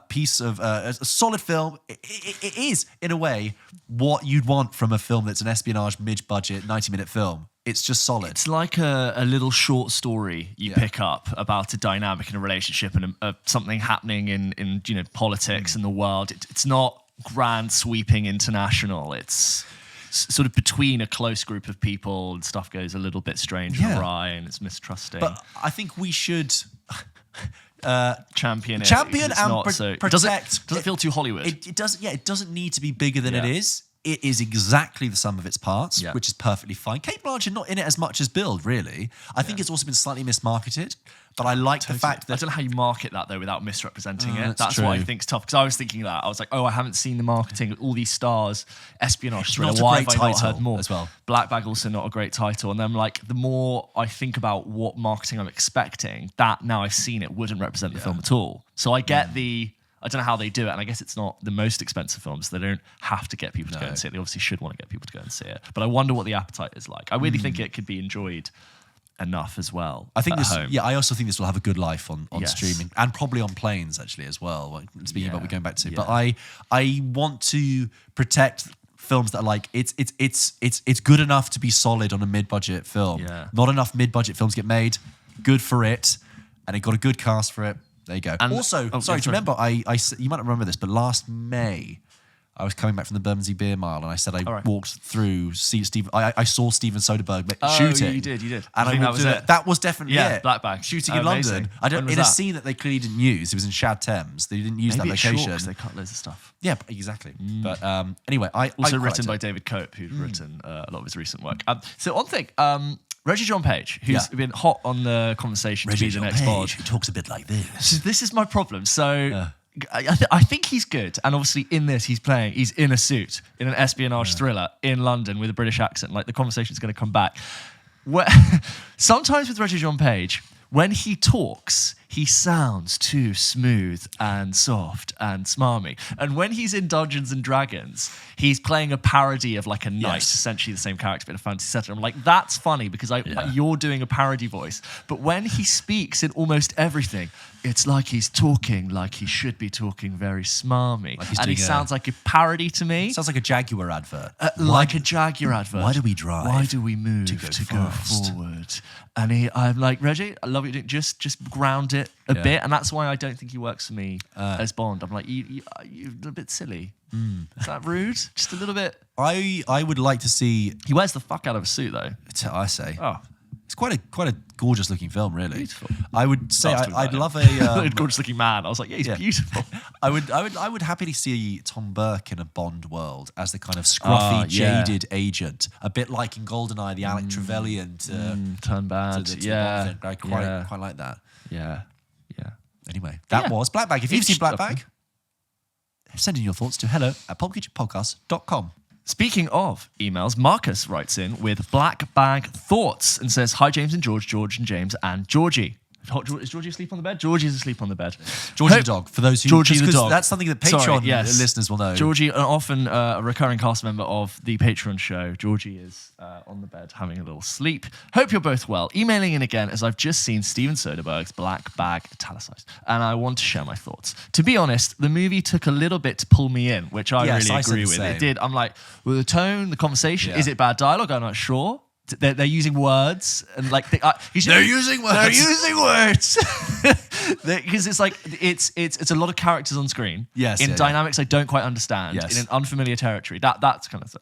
piece of a solid film. It is, in a way, what you'd want from a film that's an espionage mid-budget 90-minute film. It's just solid. It's like a little short story you pick up about a dynamic in a relationship and something happening in politics in the world. It's not grand, sweeping, international. It's sort of between a close group of people and stuff goes a little bit strange and awry and it's mistrusting. But I think we should champion it. And protect. Doesn't feel too Hollywood. It doesn't need to be bigger than it is. It is exactly the sum of its parts, which is perfectly fine. Kate Blanchett not in it as much as Build, really. I think it's also been slightly mismarketed, but I like the fact that... I don't know how you market that, though, without misrepresenting it. That's true. what I think is tough, because I was thinking that. I was like, I haven't seen the marketing, all these stars, espionage thriller, why have I not heard more? As well. Black Bag, also not a great title. And then, the more I think about what marketing I'm expecting, that, now I've seen it, wouldn't represent the film at all. So I get I don't know how they do it, and I guess it's not the most expensive films. They don't have to get people to go and see it. They obviously should want to get people to go and see it. But I wonder what the appetite is like. I really think it could be enjoyed enough as well. I think home. I also think this will have a good life on streaming and probably on planes actually as well. Speaking about what we're going back to, but I want to protect films that are like it's good enough to be solid on a mid-budget film. Yeah. Not enough mid-budget films get made. Good for it, and it got a good cast for it. There you go. And also, do you remember, you might not remember this, but last May, I was coming back from the Bermondsey Beer Mile and I said I walked through, I saw Steven Soderbergh shooting. You did. And I walked through it. That was definitely it. Black Bag. Shooting in London. In a scene that they clearly didn't use. It was in Shad Thames. They didn't use that location. Maybe it's short, they cut loads of stuff. Yeah, exactly. But anyway, also written by David Cope, who'd written a lot of his recent work. So one thing, Reggie John Page, who's been hot on the conversation to be the next Bond. Who talks a bit like this. So this is my problem. So I think he's good. And obviously in this, he's in a suit, in an espionage thriller in London with a British accent. Like the conversation's going to come back. Sometimes with Reggie John Page, when he talks, he sounds too smooth and soft and smarmy. And when he's in Dungeons and Dragons, he's playing a parody of like a knight, essentially the same character, but in a fantasy setting. I'm like, that's funny because you're doing a parody voice. But when he speaks in almost everything, it's like he's talking like he should be talking very smarmy. Like and he sounds like a parody to me. Sounds like a Jaguar advert. Like a Jaguar advert. Why do we drive? Why do we move to go forward? And I'm like, Reggie, I love what you're doing. Just ground it a bit. And that's why I don't think he works for me as Bond. I'm like, you're a bit silly. Is that rude? Just a little bit. I would like to see... He wears the fuck out of a suit, though. I say. Oh. It's quite a gorgeous looking film, really. Beautiful. I would say I'd love a gorgeous looking man. I was like, yeah, he's beautiful. I would happily see Tom Burke in a Bond world as the kind of scruffy, jaded agent, a bit like in GoldenEye, the Alec Trevelyan turn bad. To the I quite like that. Yeah. Anyway, that was Black Bag. If you've seen Black Bag, send in your thoughts to hello@pulpkitchenpodcast.com. Speaking of emails, Marcus writes in with Black Bag Thoughts and says, hi, James and George and James and Georgie. Is Georgie asleep on the bed? Georgie's asleep on the bed. Georgie the dog, for those who... Georgie the dog. That's something that Patreon listeners will know. Georgie, often a recurring cast member of the Patreon show. Georgie is on the bed having a little sleep. Hope you're both well. Emailing in again as I've just seen Steven Soderbergh's Black Bag italicized, and I want to share my thoughts. To be honest, the movie took a little bit to pull me in, which I really agree with. It did. I'm like, well, the tone, the conversation, is it bad dialogue? I'm not sure. They're using words and like they're using words because it's like it's a lot of characters on screen in dynamics I don't quite understand in an unfamiliar territory. That's kind of thing.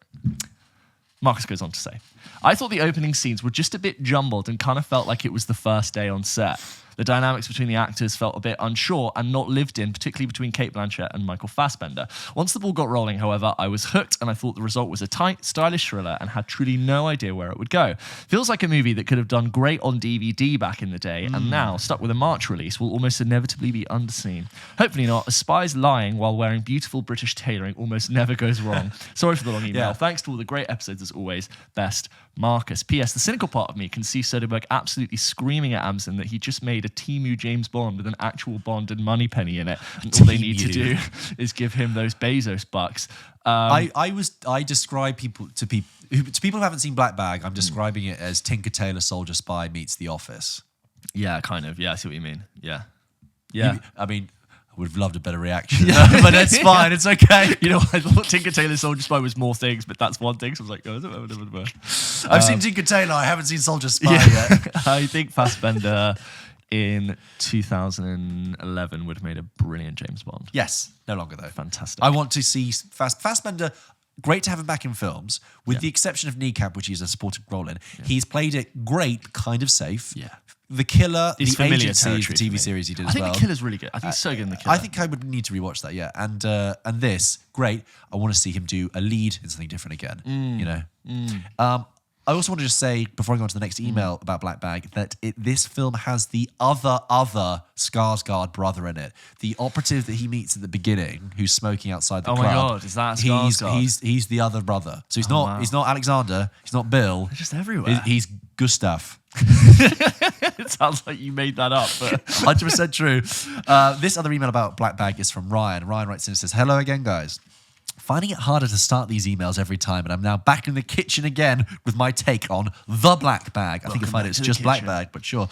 Marcus goes on to say, I thought the opening scenes were just a bit jumbled and kind of felt like it was the first day on set. The dynamics between the actors felt a bit unsure and not lived in, particularly between Cate Blanchett and Michael Fassbender. Once the ball got rolling, however, I was hooked and I thought the result was a tight, stylish thriller and had truly no idea where it would go. Feels like a movie that could have done great on DVD back in the day and now, stuck with a March release, will almost inevitably be underseen. Hopefully not. A spy's lying while wearing beautiful British tailoring almost never goes wrong. Sorry for the long email. Thanks to all the great episodes as always. Best, Marcus. P.S. The cynical part of me can see Soderbergh absolutely screaming at Amazon that he just made a Temu James Bond with an actual Bond and Moneypenny in it. And all they need to do is give him those Bezos bucks. I describe people to people who haven't seen Black Bag. I'm describing it as Tinker Tailor Soldier Spy meets The Office. Yeah, kind of. Yeah, I see what you mean. Yeah. I mean, I would have loved a better reaction, but it's fine. It's okay. You know, I thought Tinker Tailor Soldier Spy was more things, but that's one thing. So I was like, I've seen Tinker Tailor. I haven't seen Soldier Spy yet. I think Fassbender in 2011 would have made a brilliant James Bond. Yes, no longer though. Fantastic. I want to see Fassbender. Great to have him back in films, with the exception of Kneecap, which he's a supporting role in. He's played it great, kind of safe. Yeah. The Killer, He's the familiar Agency, the TV series he did as well. I think The Killer's really good. I think he's so good in The Killer. I think I would need to rewatch that, And this, great. I want to see him do a lead in something different again, you know. I also want to just say, before I go on to the next email about Black Bag, that this film has the other Skarsgård brother in it. The operative that he meets at the beginning, who's smoking outside the club. Oh my God, is that Skarsgård? He's the other brother. So he's not Alexander, he's not Bill. They're just everywhere. He's Gustav. It sounds like you made that up, but 100% true. This other email about Black Bag is from Ryan. Ryan writes in and says, hello again, guys. Finding it harder to start these emails every time, and I'm now back in the kitchen again with my take on The Black Bag. I think you'll find it's just Black Bag, but sure.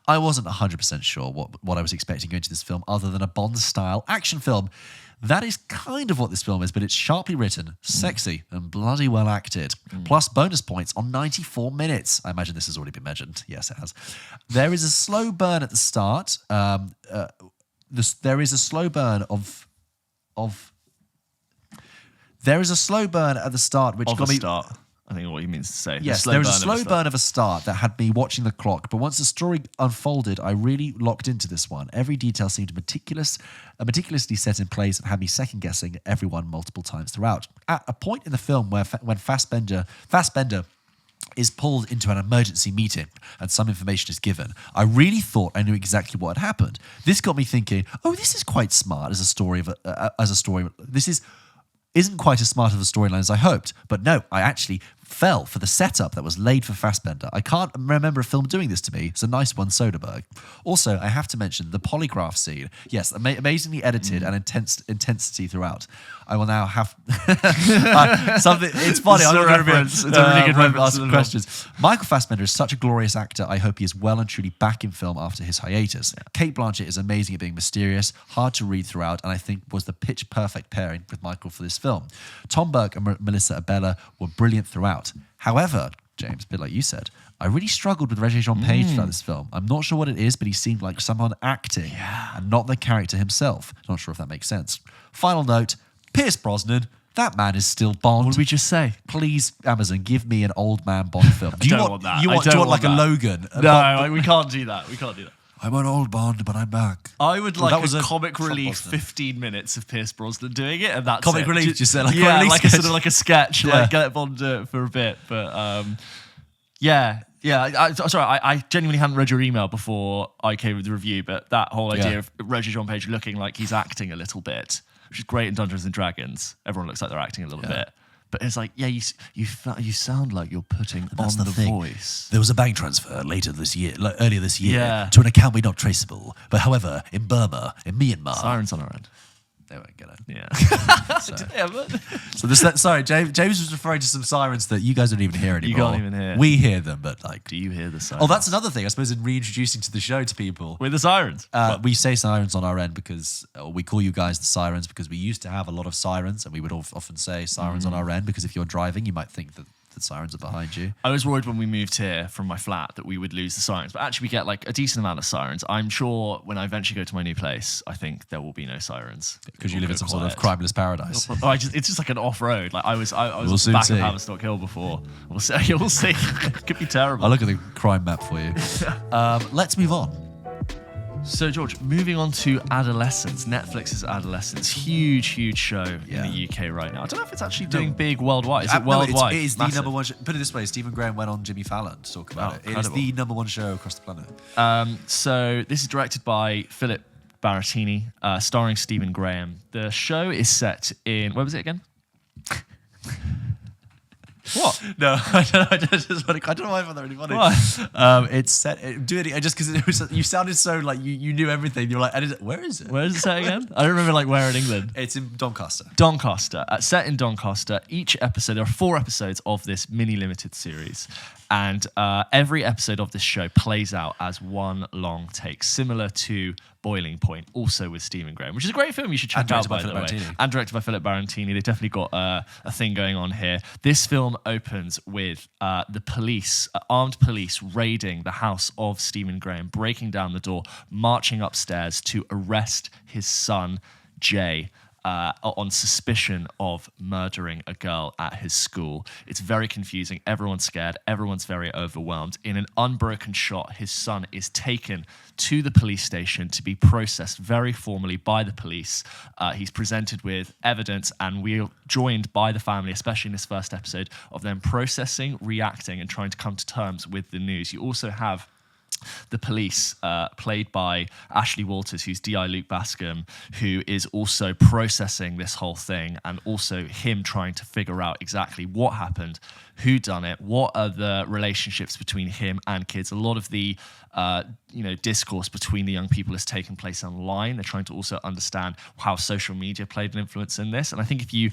I wasn't 100% sure what I was expecting going to this film other than a Bond-style action film. That is kind of what this film is, but it's sharply written, sexy, and bloody well acted. Plus bonus points on 94 minutes. I imagine this has already been mentioned. Yes, it has. There is a slow burn at the start. There is a slow burn There is a slow burn at the start, which got me... Start. I think what he means to say. Yes, there was a slow burn of a start that had me watching the clock, but once the story unfolded, I really locked into this one. Every detail seemed meticulously set in place and had me second-guessing everyone multiple times throughout. At a point in the film when Fassbender is pulled into an emergency meeting and some information is given, I really thought I knew exactly what had happened. This got me thinking, oh, this is quite smart as a story. This isn't quite as smart of a storyline as I hoped. But no, I actually fell for the setup that was laid for Fassbender. I can't remember a film doing this to me. It's a nice one, Soderbergh. Also, I have to mention the polygraph scene. Yes, amazingly edited and intensity throughout. I will now have something. It's funny. I'm going to It's a really good reference. Ask questions. Michael Fassbender is such a glorious actor. I hope he is well and truly back in film after his hiatus. Yeah. Cate Blanchett is amazing at being mysterious, hard to read throughout, and I think was the pitch perfect pairing with Michael for this film. Tom Burke and Melissa Abella were brilliant throughout. However, James, a bit like you said, I really struggled with Regé-Jean Page throughout this film. I'm not sure what it is, but he seemed like someone acting and not the character himself. Not sure if that makes sense. Final note, Pierce Brosnan, that man is still Bond. What did we just say? Please, Amazon, give me an old man Bond film. Do you want that? Do you want like that. A Logan? We can't do that. We can't do that. I'm an old Bond, but I'm back. I would like a comic relief 15 minutes of Pierce Brosnan doing it, and that's comic it. relief, just like like a sort of like a sketch, like get Bond do it for a bit. But I genuinely hadn't read your email before I came with the review, but that whole idea of Regé-Jean Page looking like he's acting a little bit, which is great in Dungeons and Dragons. Everyone looks like they're acting a little bit. But it's like, you sound like you're putting on the voice. There was a bank transfer earlier this year, to an account we're not traceable. But however, in Burma, in Myanmar, sirens on our end. They won't get it. Yeah. Sorry, James was referring to some sirens that you guys don't even hear anymore. You can't even hear. We hear them, but like, do you hear the sirens? Oh, that's another thing. I suppose in reintroducing to the show to people, with the sirens. We say sirens on our end because we call you guys the sirens because we used to have a lot of sirens, and we would often say sirens on our end because if you're driving, you might think that the sirens are behind you. I was worried when we moved here from my flat that we would lose the sirens, but actually we get like a decent amount of sirens. I'm sure when I eventually go to my new place, I think there will be no sirens because you live in some sort of crimeless paradise. It's just like an off-road. Like I was back of Haverstock Hill before. We'll see. It could be terrible. I'll look at the crime map for you. Let's move on. So, George, moving on to Adolescence, Netflix's Adolescence, huge show in the UK right now. I don't know if it's actually doing big worldwide. Is it worldwide? It is the number one show. Put it this way, Stephen Graham went on Jimmy Fallon to talk about it. Incredible. It is the number one show across the planet. So this is directed by Philip Barattini, starring Stephen Graham. The show is set in, where was it again? What? No, I don't know. I don't know why I found that really funny. What? It's set. Do it just because you sounded so like you knew everything. You're like, where is it? Where is it set again? I don't remember where in England. It's in Doncaster. Doncaster. Set in Doncaster. Each episode, there are 4 episodes of this mini limited series, and every episode of this show plays out as one long take, similar to Boiling Point, also with Stephen Graham, which is a great film you should check out, by the way. And directed by Philip Barattini. They've definitely got a thing going on here. This film opens with the police, armed police, raiding the house of Stephen Graham, breaking down the door, marching upstairs to arrest his son, Jay, on suspicion of murdering a girl at his school. It's very confusing. Everyone's scared. Everyone's very overwhelmed. In an unbroken shot, his son is taken to the police station to be processed very formally by the police. He's presented with evidence, and we're joined by the family, especially in this first episode, of them processing, reacting, and trying to come to terms with the news. You also have the police, played by Ashley Walters, who's D.I. Luke Bascom, who is also processing this whole thing, and also him trying to figure out exactly what happened, who done it, what are the relationships between him and kids. A lot of the discourse between the young people has taken place online. They're trying to also understand how social media played an influence in this. And I think if you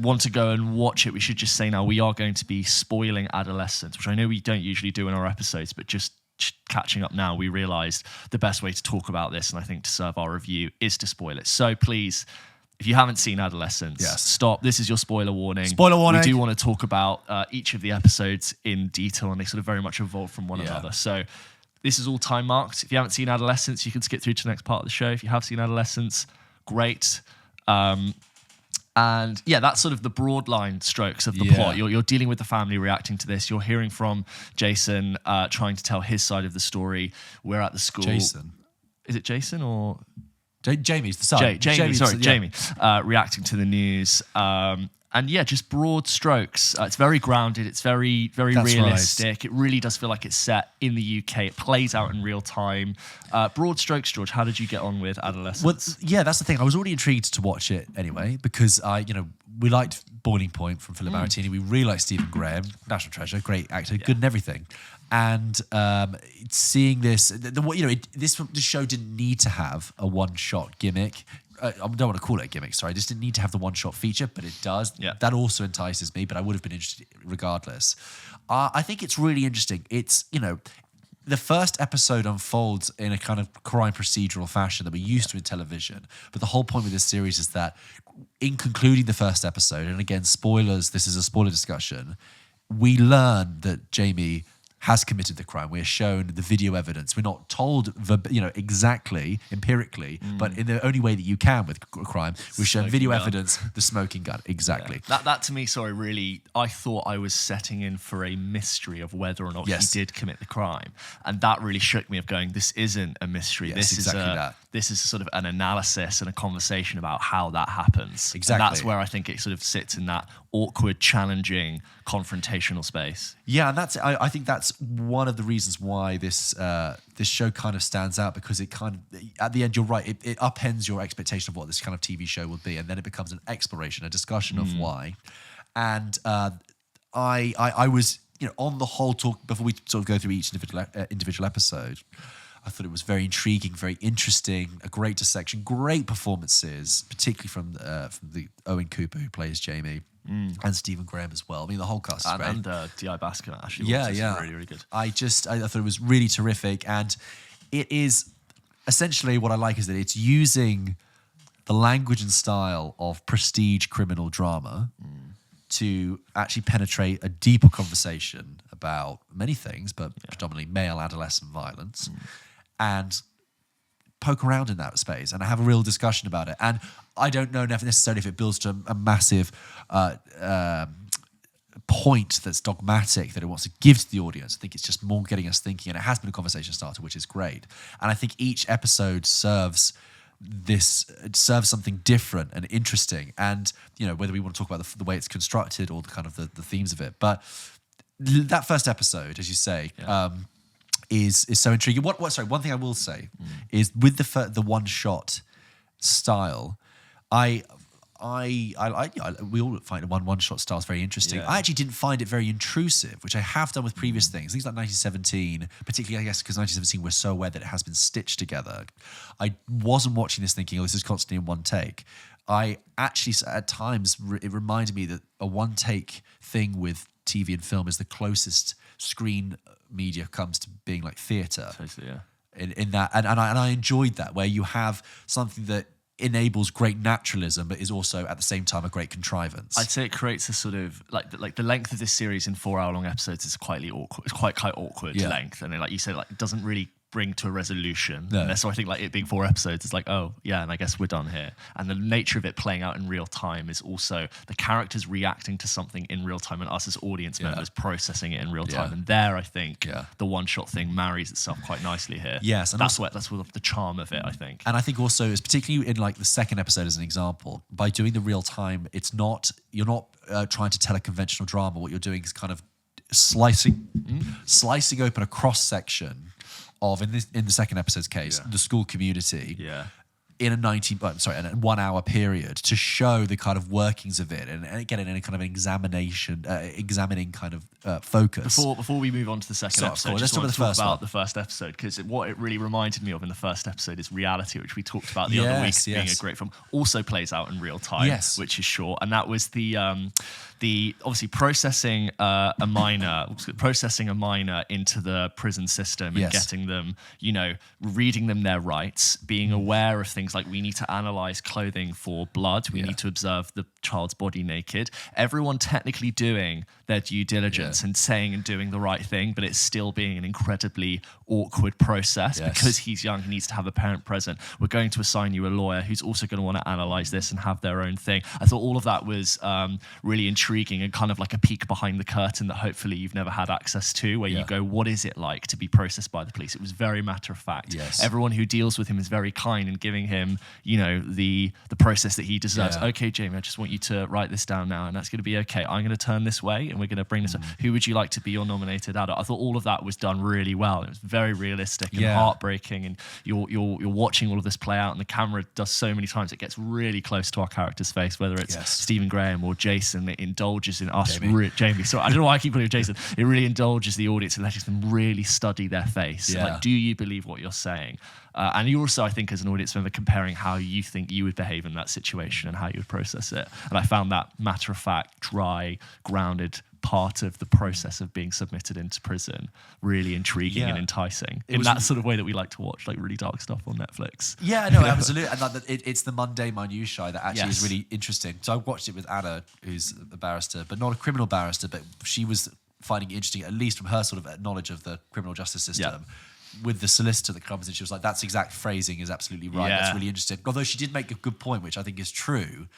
want to go and watch it, we should just say now we are going to be spoiling Adolescence, which I know we don't usually do in our episodes, but just catching up now, we realised the best way to talk about this, and I think to serve our review, is to spoil it. So please, if you haven't seen Adolescence, stop. This is your spoiler warning. Spoiler warning. We do want to talk about each of the episodes in detail, and they sort of very much evolve from one another. So this is all time marked. If you haven't seen Adolescence, you can skip through to the next part of the show. If you have seen Adolescence, great. And yeah, that's sort of the broad line strokes of the plot. You're dealing with the family reacting to this. You're hearing from Jason trying to tell his side of the story. We're at the school. Jason. Is it Jason or? Jamie's the son. Jamie. Reacting to the news. And yeah, just broad strokes. It's very grounded. It's very realistic. Right. It really does feel like it's set in the UK. It plays out in real time. Broad strokes, George. How did you get on with Adolescence? Well, yeah, that's the thing. I was already intrigued to watch it anyway because we liked Boiling Point from Philip Maritini. We really liked Stephen Graham, national treasure, great actor, good in everything. And seeing this, this show didn't need to have a one-shot gimmick. I don't want to call it a gimmick, sorry. I just didn't need to have the one-shot feature, but it does. Yeah. That also entices me, but I would have been interested regardless. I think it's really interesting. It's, the first episode unfolds in a kind of crime procedural fashion that we're used to in television. But the whole point with this series is that in concluding the first episode, and again, spoilers, this is a spoiler discussion, we learn that Jamie has committed the crime. We're shown the video evidence. We're not told, exactly, empirically, but in the only way that you can with crime, we're shown video evidence, the smoking gun. Exactly. Yeah. That to me, really, I thought I was setting in for a mystery of whether or not he did commit the crime. And that really shook me of going, this isn't a mystery. This is sort of an analysis and a conversation about how that happens. Exactly. And that's where I think it sort of sits in that awkward, challenging, confrontational space. Yeah, and I think that's one of the reasons why this show kind of stands out, because it kind of, at the end, you're right, it upends your expectation of what this kind of TV show will be, and then it becomes an exploration, a discussion of why. And I was, on the whole, talk before we sort of go through each individual episode, I thought it was very intriguing, very interesting, a great dissection, great performances, particularly from the Owen Cooper who plays Jamie, and Stephen Graham as well. I mean, the whole cast is great. And D.I. Basker actually. Really, really good. I thought it was really terrific, and it is essentially what I like is that it's using the language and style of prestige criminal drama to actually penetrate a deeper conversation about many things, but predominantly male adolescent violence. And poke around in that space and have a real discussion about it. And I don't know necessarily if it builds to a massive point that's dogmatic that it wants to give to the audience. I think it's just more getting us thinking, and it has been a conversation starter, which is great. And I think each episode serves something different and interesting. And, whether we want to talk about the way it's constructed or the kind of the themes of it. But that first episode, as you say, is so intriguing. One thing I will say is with the one shot style, we all find one shot style is very interesting. I actually didn't find it very intrusive, which I have done with previous things like 1917, particularly I guess because 1917 we're so aware that it has been stitched together. I wasn't watching this thinking, this is constantly in one take. I actually, at times, it reminded me that a one take thing with TV and film is the closest screen media comes to being like theatre. Totally, yeah. In that, and I enjoyed that, where you have something that enables great naturalism, but is also at the same time a great contrivance. I'd say it creates a sort of like the length of this series in 4-hour-long episodes is quite awkward. It's quite awkward length, and like you said, like it doesn't really bring to a resolution. No. So I think like it being 4 episodes, it's like, oh yeah, and I guess we're done here. And the nature of it playing out in real time is also the characters reacting to something in real time and us as audience members processing it in real time. And there, I think the one-shot thing marries itself quite nicely here. Yes, and that's what the charm of it, I think. And I think also, is particularly in like the second episode as an example, by doing the real time, you're not trying to tell a conventional drama. What you're doing is kind of slicing open a cross section of, in the second episode's case, the school community in a 1 hour period to show the kind of workings of it and again in a kind of examining kind of focus. Before we move on to the second episode, let's talk about the first episode, because what it really reminded me of in the first episode is Reality, which we talked about the other week being a great film, also plays out in real time, which is short, and that was the obviously processing a minor into the prison system and getting them, reading them their rights, being aware of things like we need to analyze clothing for blood, we need to observe the child's body naked, everyone technically doing their due diligence and saying and doing the right thing, but it's still being an incredibly awkward process because he's young, he needs to have a parent present. We're going to assign you a lawyer who's also going to want to analyze this and have their own thing. I thought all of that was really intriguing and kind of like a peek behind the curtain that hopefully you've never had access to, where you go, what is it like to be processed by the police? It was very matter of fact. Everyone who deals with him is very kind and giving him him, the process that he deserves. Yeah. Okay, Jamie, I just want you to write this down now, and that's going to be okay. I'm going to turn this way, and we're going to bring this up. Who would you like to be your nominated adult? I thought all of that was done really well. It was very realistic and heartbreaking, and you're watching all of this play out, and the camera does so many times it gets really close to our character's face, whether it's Stephen Graham or Jason. It indulges in us. Jamie, sorry, I don't know why I keep calling him Jason. It really indulges the audience and lets them really study their face. Yeah. Like, do you believe what you're saying? And you also, I think, as an audience member, comparing how you think you would behave in that situation and how you would process it. And I found that matter-of-fact, dry, grounded part of the process of being submitted into prison really intriguing and enticing in that sort of way that we like to watch like really dark stuff on Netflix. Yeah, no, absolutely. And it's the mundane minutiae that actually is really interesting. So I watched it with Anna, who's a barrister, but not a criminal barrister, but she was finding it interesting, at least from her sort of knowledge of the criminal justice system. With the solicitor that comes in, she was like, that's exact phrasing is absolutely right. That's really interesting. Although she did make a good point, which I think is true.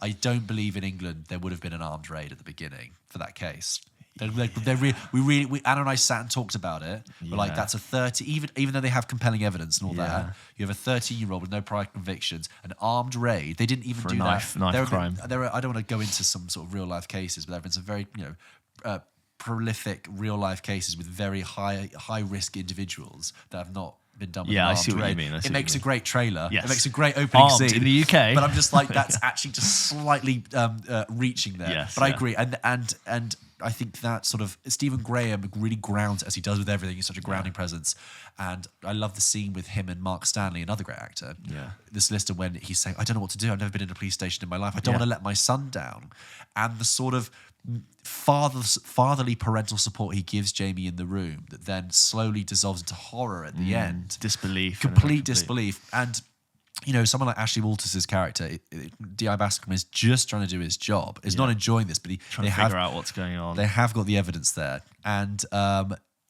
I don't believe in England there would have been an armed raid at the beginning for that case. Anna and I sat and talked about it. We're like, that's a 30, even though they have compelling evidence and all that, you have a 13-year-old with no prior convictions, an armed raid. They didn't even do knife crime. I don't want to go into some sort of real life cases, but there have been some very, prolific real life cases with very high risk individuals that have not been done with an armed I see what raid. you mean. It makes a great trailer. Yes. It makes a great opening Armed scene in the UK. But I'm just like, that's actually just slightly reaching there. Yes, but I agree, and I think that sort of Stephen Graham really grounds, as he does with everything. He's such a grounding presence, and I love the scene with him and Mark Stanley, another great actor. Yeah, the solicitor, when he's saying, "I don't know what to do. I've never been in a police station in my life. I don't want to let my son down," and the sort of fatherly parental support he gives Jamie in the room that then slowly dissolves into horror at the end. Complete disbelief. And someone like Ashley Walters' character, D.I. Bascom, is just trying to do his job. Is not enjoying this, but trying to figure out what's going on. They have got the evidence there, and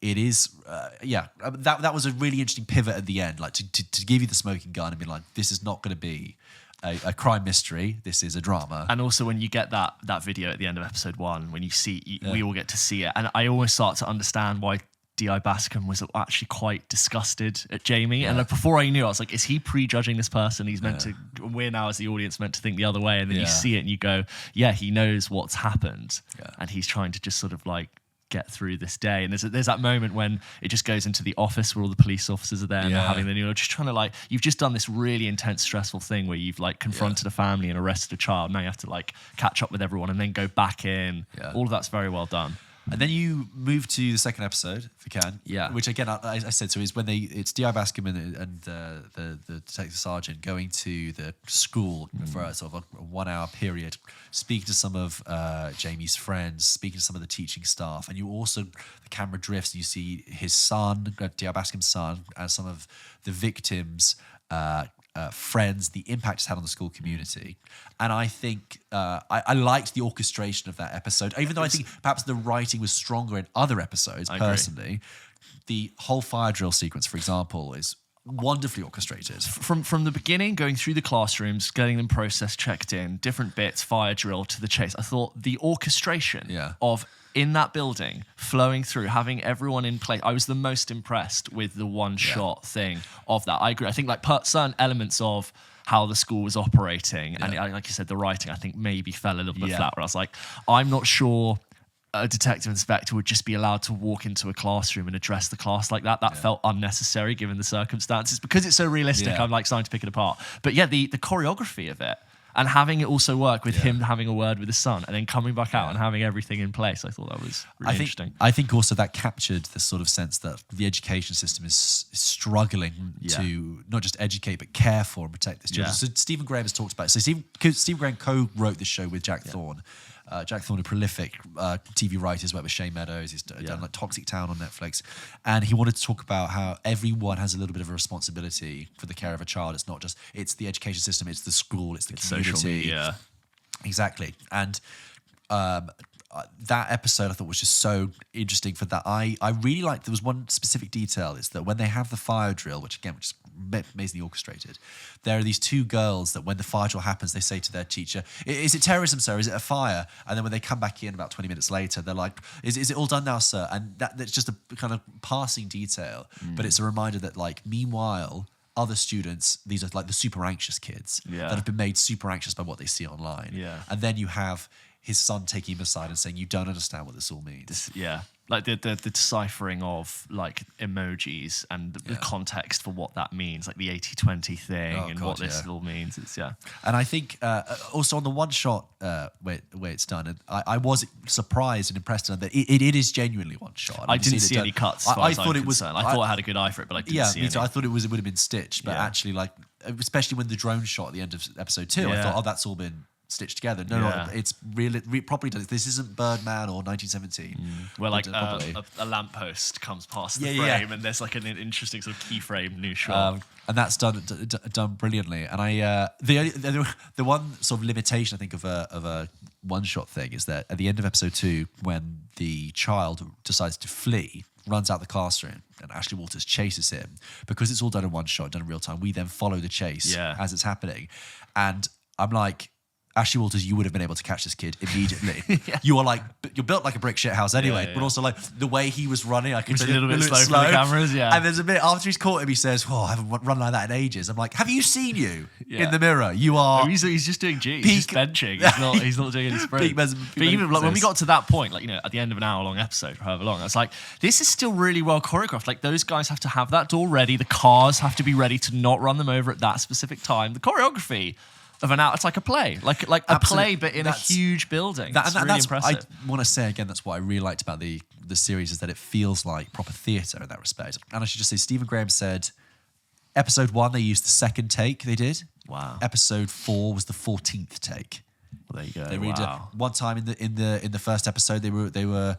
it is that was a really interesting pivot at the end, like to give you the smoking gun and be like, this is not going to be a crime mystery. This is a drama. And also when you get that video at the end of episode 1, when you see, we all get to see it, and I almost start to understand why D.I. Bascom was actually quite disgusted at Jamie. And before I knew, I was like, is he prejudging this person? He's meant to, we're now as the audience meant to think the other way. And then you see it and you go, he knows what's happened. And he's trying to just sort of like get through this day. And there's that moment when it just goes into the office where all the police officers are there and they're having just trying to like, you've just done this really intense, stressful thing where you've like confronted a family and arrested a child. Now you have to like catch up with everyone and then go back in. All of that's very well done. And then you move to the second episode, if you can. Which again, I said, so is when it's D.I. Bascom and the detective sergeant going to the school for a sort of a 1 hour period, speaking to some of Jamie's friends, speaking to some of the teaching staff, and you also, the camera drifts and you see his son, D.I. Bascom's son, and some of the victims' friends, the impact it's had on the school community. And I think I liked the orchestration of that episode, even though I think perhaps the writing was stronger in other episodes. Personally, the whole fire drill sequence, for example, is wonderfully orchestrated. From the beginning, going through the classrooms, getting them processed, checked in, different bits, fire drill to the chase. I thought the orchestration of in that building, flowing through, having everyone in place. I was the most impressed with the one-shot thing of that. I agree. I think like certain elements of how the school was operating, and like you said, the writing, I think maybe fell a little bit flat, where I was like, I'm not sure a detective inspector would just be allowed to walk into a classroom and address the class like that. That felt unnecessary given the circumstances. Because it's so realistic, I'm like starting to pick it apart. But the choreography of it, and having it also work with him having a word with his son and then coming back out and having everything in place, I thought that was really interesting. I think also that captured the sort of sense that the education system is struggling to not just educate but care for and protect this children. So Stephen Graham has talked about it. So Stephen Graham co-wrote this show with Jack Thorne. Jack Thorne, a prolific TV writer, has worked with Shane Meadows. He's done like Toxic Town on Netflix, and he wanted to talk about how everyone has a little bit of a responsibility for the care of a child. It's the education system, it's the school, it's the community, social media. Exactly. And that episode I thought was just so interesting for that. I really liked, there was one specific detail, is that when they have the fire drill, which is amazingly orchestrated, there are these two girls that when the fire drill happens, they say to their teacher, is it terrorism, sir? Is it a fire? And then when they come back in about 20 minutes later, they're like, is it all done now, sir? And that's just a kind of passing detail, but it's a reminder that like, meanwhile, other students, these are like the super anxious kids that have been made super anxious by what they see online. Yeah. And then you have his son taking him aside and saying, you don't understand what this all means. Like the deciphering of like emojis and the context for what that means, like the 80-20 thing what this all means. It's And I think also on the one shot where it's done, and I was surprised and impressed that it is genuinely one shot. I didn't see any cuts. I thought it was. I thought I had a good eye for it, but I didn't see me any. too. I thought it would have been stitched, but actually, like, especially when the drone shot at the end of episode 2, I thought, that's all been stitched together. No, it's really properly done. This isn't Birdman or 1917. Where like a lamppost comes past the frame and there's like an interesting sort of keyframe new shot. And that's done brilliantly. And I the one sort of limitation I think of a one shot thing is that at the end of episode 2, when the child decides to flee, runs out the classroom, and Ashley Walters chases him, because it's all done in one shot, done in real time. We then follow the chase as it's happening, and I'm like, Ashley Walters, you would have been able to catch this kid immediately. You are like, you're built like a brick shit house anyway, but also like the way he was running, I could a little bit slow for the cameras, And there's a bit after he's caught him, he says, "Oh, I haven't run like that in ages." I'm like, have you seen you in the mirror? You are. No, he's just doing G. He's just benching. He's not doing any sprints. But even like, when we got to that point, like at the end of an hour-long episode, or however long, I was like, this is still really well choreographed. Like those guys have to have that door ready. The cars have to be ready to not run them over at that specific time. The choreography of an hour, it's like a play, like a play, but in a huge building. That's really impressive. I want to say again, that's what I really liked about the series, is that it feels like proper theatre in that respect. And I should just say, Stephen Graham said, episode 1 they used the second take they did. Wow. Episode 4 was the 14th take. Well, there you go. They one time in the first episode they were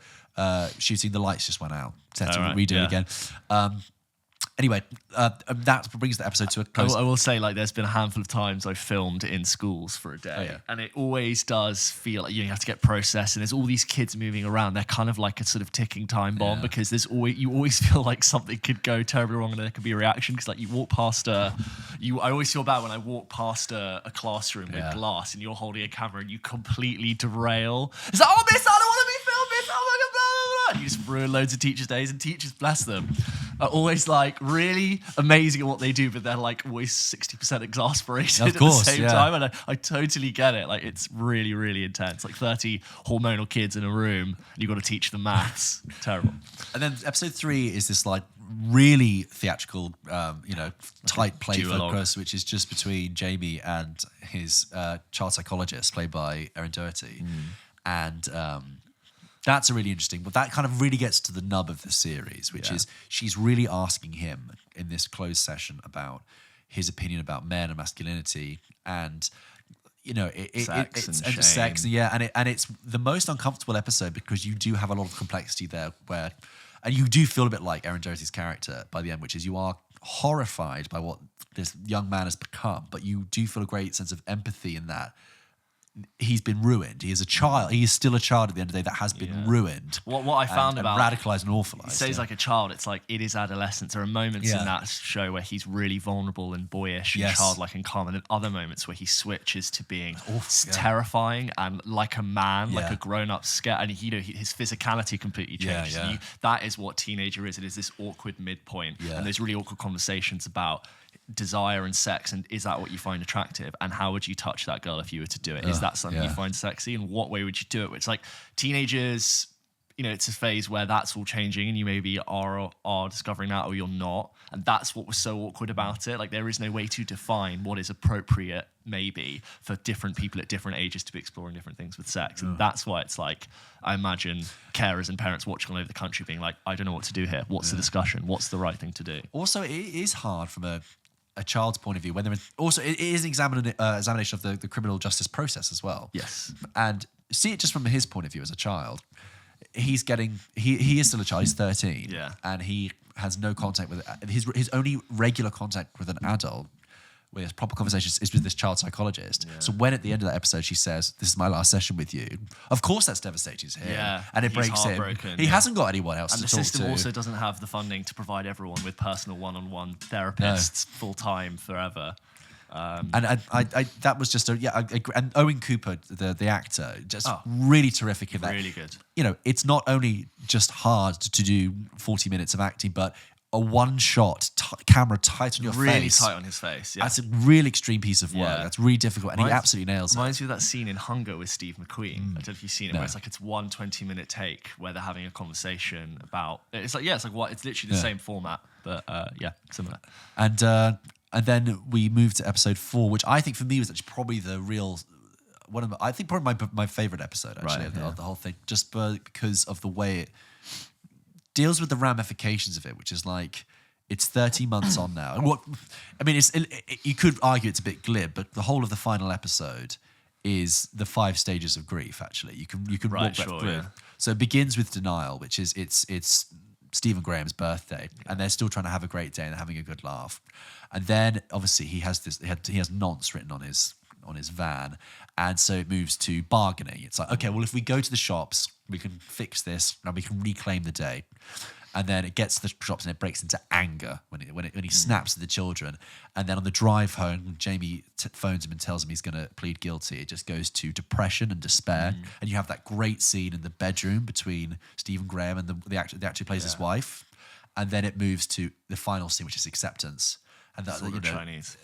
shooting, the lights just went out. So they had to redo it again. Anyway, that brings the episode to a close. I will say, like, there's been a handful of times I've filmed in schools for a day, and it always does feel like you have to get processed, and there's all these kids moving around. They're kind of like a sort of ticking time bomb, because you always feel like something could go terribly wrong and there could be a reaction, because like you walk past I always feel bad when I walk past a classroom with glass and you're holding a camera and you completely derail. It's like, oh, miss, I don't want to be filmed, miss, oh my God, blah, blah, blah. And you just ruin loads of teachers' days, and teachers, bless them, are always like really amazing at what they do, but they're like always 60% exasperated at the same time. And I totally get it. Like, it's really, really intense. Like 30 hormonal kids in a room, and you've got to teach them maths. Terrible. And then episode 3 is this like really theatrical, tight play focus, which is just between Jamie and his child psychologist, played by Erin Doherty. And that's a really interesting, but that kind of really gets to the nub of the series, which is she's really asking him in this closed session about his opinion about men and masculinity, and sex and sex, and it's the most uncomfortable episode, because you do have a lot of complexity there, and you do feel a bit like Erin Doherty's character by the end, which is you are horrified by what this young man has become, but you do feel a great sense of empathy in that. He's been ruined. He is a child. He is still a child at the end of the day that has been ruined. What I found about radicalized and awfulized. He says like a child. It's like it is adolescence. There are moments in that show where he's really vulnerable and boyish and childlike and calm, and then other moments where he switches to being terrifying and like a man, like a grown-up scare. And his physicality completely changes. That is what teenager is. It is this awkward midpoint, and there's really awkward conversations about desire and sex, and is that what you find attractive, and how would you touch that girl if you were to do it? Is that something you find sexy, and what way would you do it? It's like teenagers, it's a phase where that's all changing, and you maybe are discovering that, or you're not, and that's what was so awkward about it. Like, there is no way to define what is appropriate maybe for different people at different ages to be exploring different things with sex, and that's why it's like, I imagine carers and parents watching all over the country being like, I don't know what to do here. What's the discussion? What's the right thing to do? Also, it is hard from a child's point of view, when they're also it is an examination of the criminal justice process as well. Yes. And see it just from his point of view as a child. He is still a child. He's 13. Yeah. And he has no contact with his only regular contact with an adult, where he has proper conversations, is with this child psychologist. Yeah. So when at the end of that episode she says, "This is my last session with you," of course that's devastating to him. Yeah. And it breaks him. He hasn't got anyone else to talk to. And the system also doesn't have the funding to provide everyone with personal one-on-one therapists full-time forever. And I that was just and Owen Cooper, the actor, just really terrific in that. Really good. It's not only just hard to do 40 minutes of acting, but a one-shot camera tight on your really face. tight on his face. Yeah. That's a really extreme piece of work. Yeah. That's really difficult, and he absolutely nails it. Reminds me of that scene in Hunger with Steve McQueen. I don't know if you've seen it, where it's one 20-minute take where they're having a conversation about. It's literally the same format, but similar. And then we moved to episode 4, which I think for me was actually probably the real probably my favorite episode actually of the whole thing, just because of the way it deals with the ramifications of it, which is like it's 30 months on now. You could argue it's a bit glib, but the whole of the final episode is the 5 stages of grief. Actually, you can walk that through. Yeah. So it begins with denial, which is it's Stephen Graham's birthday, and they're still trying to have a great day and having a good laugh. And then obviously he has nonce written on his van, and so it moves to bargaining. It's like, okay, well, if we go to the shops, we can fix this and we can reclaim the day. And then it gets to the shops and it breaks into anger when he snaps at the children. And then on the drive home, when Jamie phones him and tells him he's going to plead guilty, it just goes to depression and despair. And you have that great scene in the bedroom between Stephen Graham and the actor who plays his wife. And then it moves to the final scene, which is acceptance. And that, Chinese.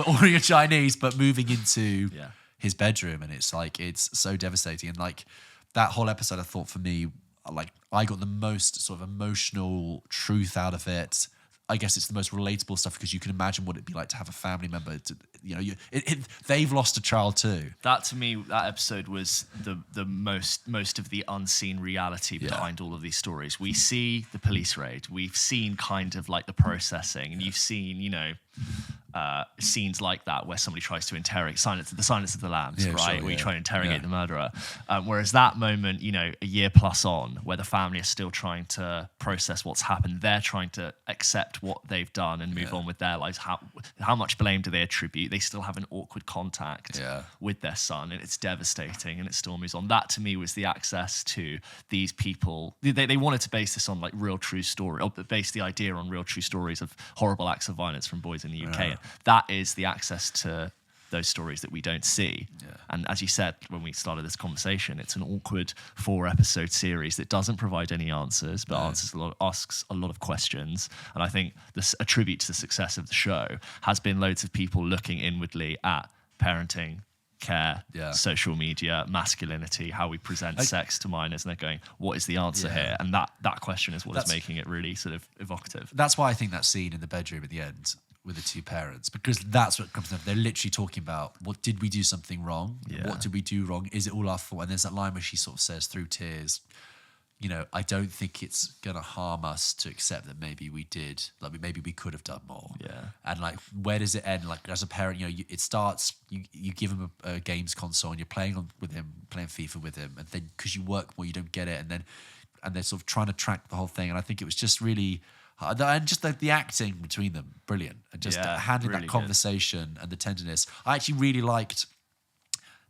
Ordering a Chinese, but moving into his bedroom. And it's like, it's so devastating. And like that whole episode, I thought for me, like I got the most sort of emotional truth out of it. I guess it's the most relatable stuff because you can imagine what it'd be like to have a family member. They've lost a child too. That to me, that episode was the most of the unseen reality behind all of these stories. We see the police raid. We've seen kind of like the processing, and you've seen scenes like that where somebody tries to interrogate the silence of the lambs, right? Where you try to interrogate the murderer. Whereas that moment, a year plus on, where the family are still trying to process what's happened, they're trying to accept what they've done and move on with their lives. How much blame do they attribute? They still have an awkward contact with their son, and it's devastating, and it still moves on. That to me was the access to these people. They wanted to base this on like real true story, or base the idea on real true stories of horrible acts of violence from boys in the UK. That is the access to those stories that we don't see. And as you said when we started this conversation, it's an awkward 4-episode series that doesn't provide any answers, but asks a lot of questions. And I think a tribute to the success of the show has been loads of people looking inwardly at parenting, care, social media, masculinity, how we present sex to minors, and they're going, what is the answer here? And that question is what is making it really sort of evocative. That's why I think that scene in the bedroom at the end with the 2 parents, because that's what comes up. They're literally talking about, what did we do something wrong? What did we do wrong? Is it all our fault? And there's that line where she sort of says through tears, I don't think it's going to harm us to accept that maybe we did, like maybe we could have done more. And like, where does it end? Like as a parent, it starts, you give him a games console and you're playing with him, playing FIFA with him. And then because you work more, you don't get it. And they're sort of trying to track the whole thing. And I think it was just really, and just the acting between them, brilliant. And just handling really that conversation and the tenderness. I actually really liked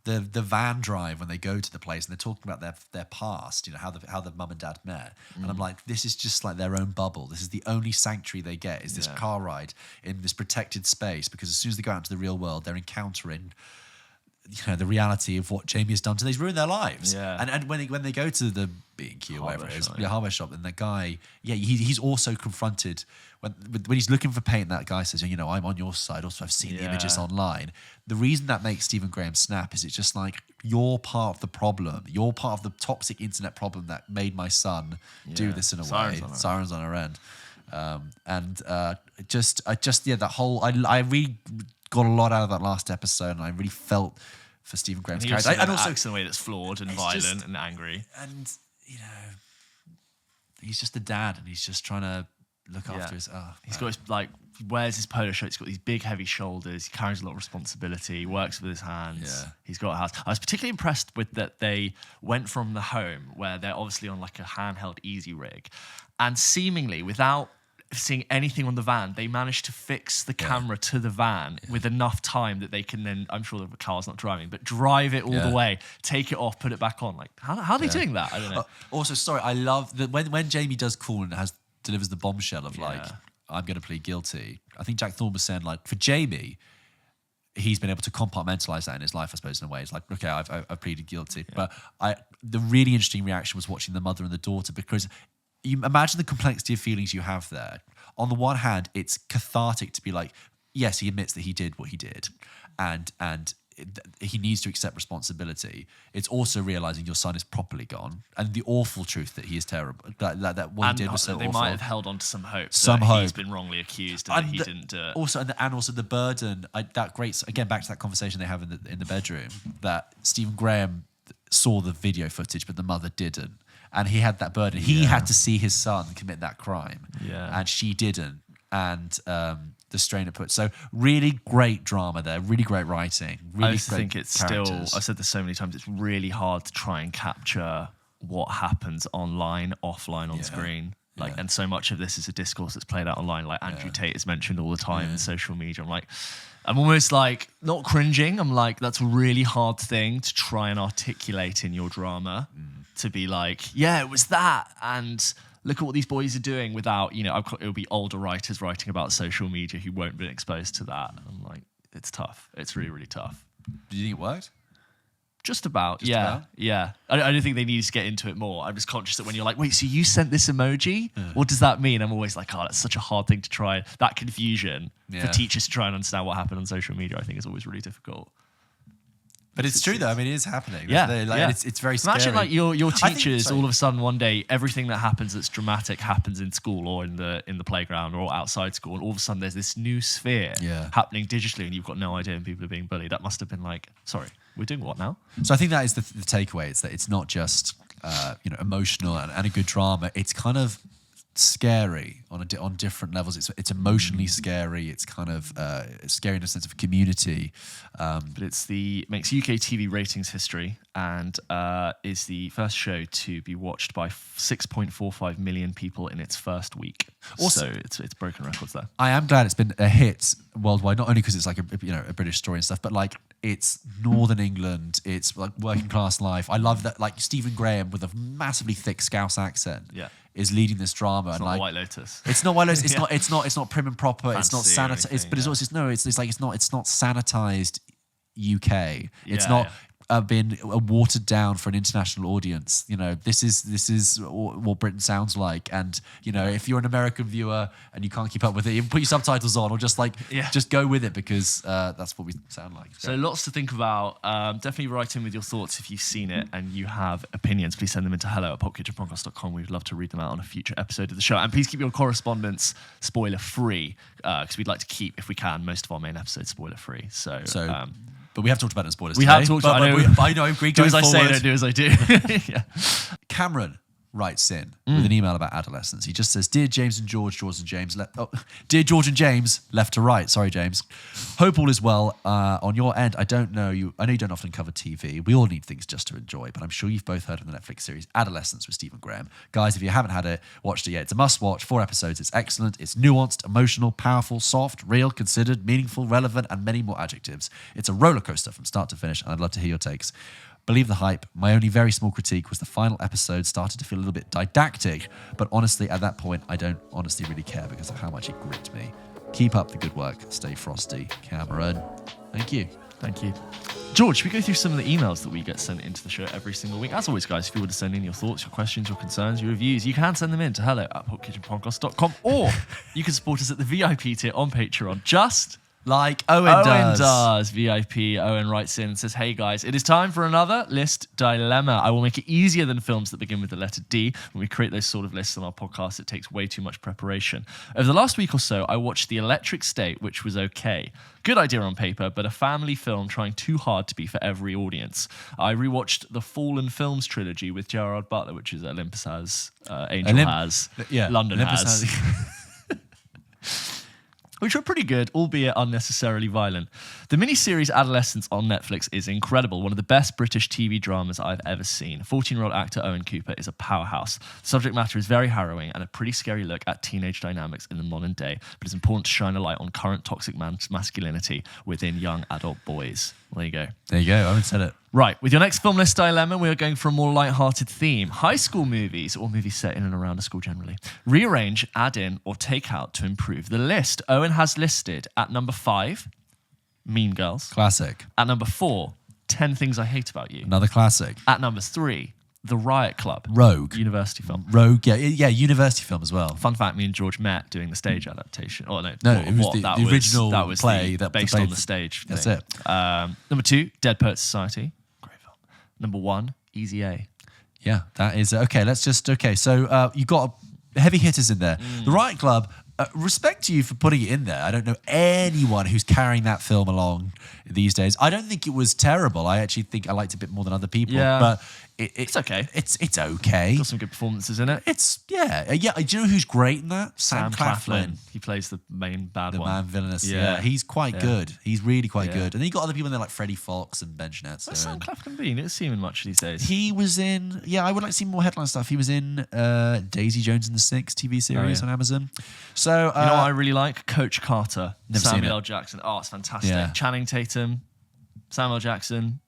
the van drive when they go to the place and they're talking about their past, how the mum and dad met. And I'm like, this is just like their own bubble. This is the only sanctuary they get, is this car ride in this protected space, because as soon as they go out into the real world, they're encountering the reality of what Jamie has done to them. He's ruined their lives. And when they go to the B&Q or whatever it is, the hardware shop, and that guy, he's also confronted when he's looking for paint. That guy says, I'm on your side. Also, I've seen the images online. The reason that makes Stephen Graham snap is it's just like, you're part of the problem. You're part of the toxic internet problem that made my son do this in a way. Sirens on our end. I really got a lot out of that last episode, and I really felt for Stephen Graham's character. And also acts in a way that's flawed and violent and angry. And, he's just a dad, and he's just trying to look after his... He's got his, wears his polo shirt. He's got these big, heavy shoulders. He carries a lot of responsibility. He works with his hands. He's got a house. I was particularly impressed with that they went from the home, where they're obviously on like a handheld easy rig, and seemingly without seeing anything on the van, they managed to fix the camera to the van with enough time that they can then, I'm sure the car's not driving, but drive it all the way, take it off, put it back on. Like, how are they doing that? I don't know. Also, sorry, I love that when Jamie does call and delivers the bombshell of I'm going to plead guilty. I think Jack Thorne was saying, like, for Jamie, he's been able to compartmentalize that in his life, I suppose, in a way. It's like, okay, I've pleaded guilty. But the really interesting reaction was watching the mother and the daughter, because you imagine the complexity of feelings you have there. on the one hand, it's cathartic to be like, yes, he admits that he did what he did, and he needs to accept responsibility. It's also realizing your son is properly gone, and the awful truth that he is terrible. That what he did was so awful. They might have held on to some hope. He's been wrongly accused and that he didn't do it. Also, and also the burden. Back to that conversation they have in the bedroom. That Stephen Graham saw the video footage, but the mother didn't, and he had that burden. He had to see his son commit that crime, and she didn't. And the strain it puts. So really great drama there, really great writing. Really I think it's characters. I've said this so many times, it's really hard to try and capture what happens online, offline, on screen. And so much of this is a discourse that's played out online. Like Andrew Tate is mentioned all the time in social media. I'm almost like, not cringing. I'm like, that's a really hard thing to try and articulate in your drama. To be like, yeah, it was that. And look at what these boys are doing without, it'll be older writers writing about social media who won't have been exposed to that. I'm like, it's tough. It's really, really tough. Do you think it worked? Just about, yeah. I don't think they need to get into it more. I'm just conscious that when you're like, wait, so you sent this emoji? What does that mean? I'm always like, that's such a hard thing to try. That confusion for teachers to try and understand what happened on social media, I think is always really difficult. But it's true though. I mean, it is happening. It's very scary. Imagine like your teachers all of a sudden one day, everything that happens that's dramatic happens in school or in the playground or outside school, and all of a sudden there's this new sphere happening digitally, and you've got no idea, and people are being bullied. That must have been like, sorry, we're doing what now? So I think that is the takeaway. It's that it's not just emotional and a good drama. It's kind of scary on different levels. It's emotionally scary. It's kind of scary in a sense of community. But makes UK TV ratings history and is the first show to be watched by 6.45 million people in its first week. Also, so it's broken records there. I am glad it's been a hit worldwide, not only because it's like a British story and stuff, but like it's Northern England, it's like working class life. I love that, like Stephen Graham with a massively thick Scouse accent. Is leading this drama. It's not White Lotus. It's not White Lotus. It's not prim and proper. It's not sanitized. But it's also it's not sanitized UK. It's not been watered down for an international audience. This is what Britain sounds like. And if you're an American viewer and you can't keep up with it, you can put your subtitles on or just go with it, because that's what we sound like. So lots to think about. Definitely write in with your thoughts if you've seen it and you have opinions. Please send them into hello@popkitchenpodcast.com. We'd love to read them out on a future episode of the show. And please keep your correspondence spoiler free, because we'd like to keep, if we can, most of our main episodes spoiler free. So but we have talked about it in spoilers. We have talked about it. I know. Do as I say, don't do as I do. Cameron writes in with an email about Adolescence. He just says, "Dear James and George, dear George and James, left to right. Sorry, James. Hope all is well. On your end, I know you don't often cover TV. We all need things just to enjoy, but I'm sure you've both heard of the Netflix series Adolescence with Stephen Graham. Guys, if you haven't watched it yet, it's a must-watch. 4 episodes. It's excellent. It's nuanced, emotional, powerful, soft, real, considered, meaningful, relevant, and many more adjectives. It's a roller coaster from start to finish, and I'd love to hear your takes. Believe the hype. My only very small critique was the final episode started to feel a little bit didactic, but honestly, at that point, I don't honestly really care because of how much it gripped me. Keep up the good work. Stay frosty. Cameron." Thank you. Thank you. George, should we go through some of the emails that we get sent into the show every single week? As always, guys, if you want to send in your thoughts, your questions, your concerns, your reviews, you can send them in to hello@popkitchenpodcast.com, or you can support us at the VIP tier on Patreon. Just like Owen does. VIP. Owen writes in and says, "Hey guys, it is time for another list dilemma. I will make it easier than films that begin with the letter D. When we create those sort of lists on our podcast, it takes way too much preparation. Over the last week or so, I watched The Electric State, which was okay. Good idea on paper, but a family film trying too hard to be for every audience. I rewatched the Fallen Films trilogy with Gerard Butler, which is Olympus Has, Angel Has, London Olympus Has. Which were pretty good, albeit unnecessarily violent. The miniseries Adolescence on Netflix is incredible, one of the best British TV dramas I've ever seen. 14-year-old actor Owen Cooper is a powerhouse. The subject matter is very harrowing and a pretty scary look at teenage dynamics in the modern day, but it's important to shine a light on current toxic masculinity within young adult boys." Well, there you go. There you go. I haven't said it. Right, with your next film list dilemma, we are going for a more light-hearted theme. High school movies, or movies set in and around a school generally. Rearrange, add in, or take out to improve the list. Owen has listed at number 5, Mean Girls. Classic. At number 4, 10 Things I Hate About You. Another classic. At number 3, The Riot Club. Rogue. University film. Rogue, yeah, university film as well. Fun fact, me and George met doing the stage adaptation. Oh, no. It was the original play that based on the stage That's thing. it. Number 2, Dead Poets Society. Great film. Number 1, Easy A. Yeah, that is... so you got heavy hitters in there. The Riot Club... respect to you for putting it in there. I don't know anyone who's carrying that film along these days. I don't think it was terrible. I actually think I liked it a bit more than other people. Yeah. But It's okay. It's okay. Got some good performances in it. Yeah. Do you know who's great in that? Sam Claflin. He plays the main bad The one. man villainous. Yeah. Yeah, he's quite good. He's really quite Yeah. good. And then you got other people in there like Freddie Fox and Ben Schnetzer. Where's Sam Claflin been? It's seen him much these days. He was in, I would like to see more headline stuff. He was in Daisy Jones and the Six TV series on Amazon. So, you know what I really like? Coach Carter. Never seen Samuel it. L. Jackson. Oh, it's fantastic. Yeah. Channing Tatum, Samuel L. Jackson.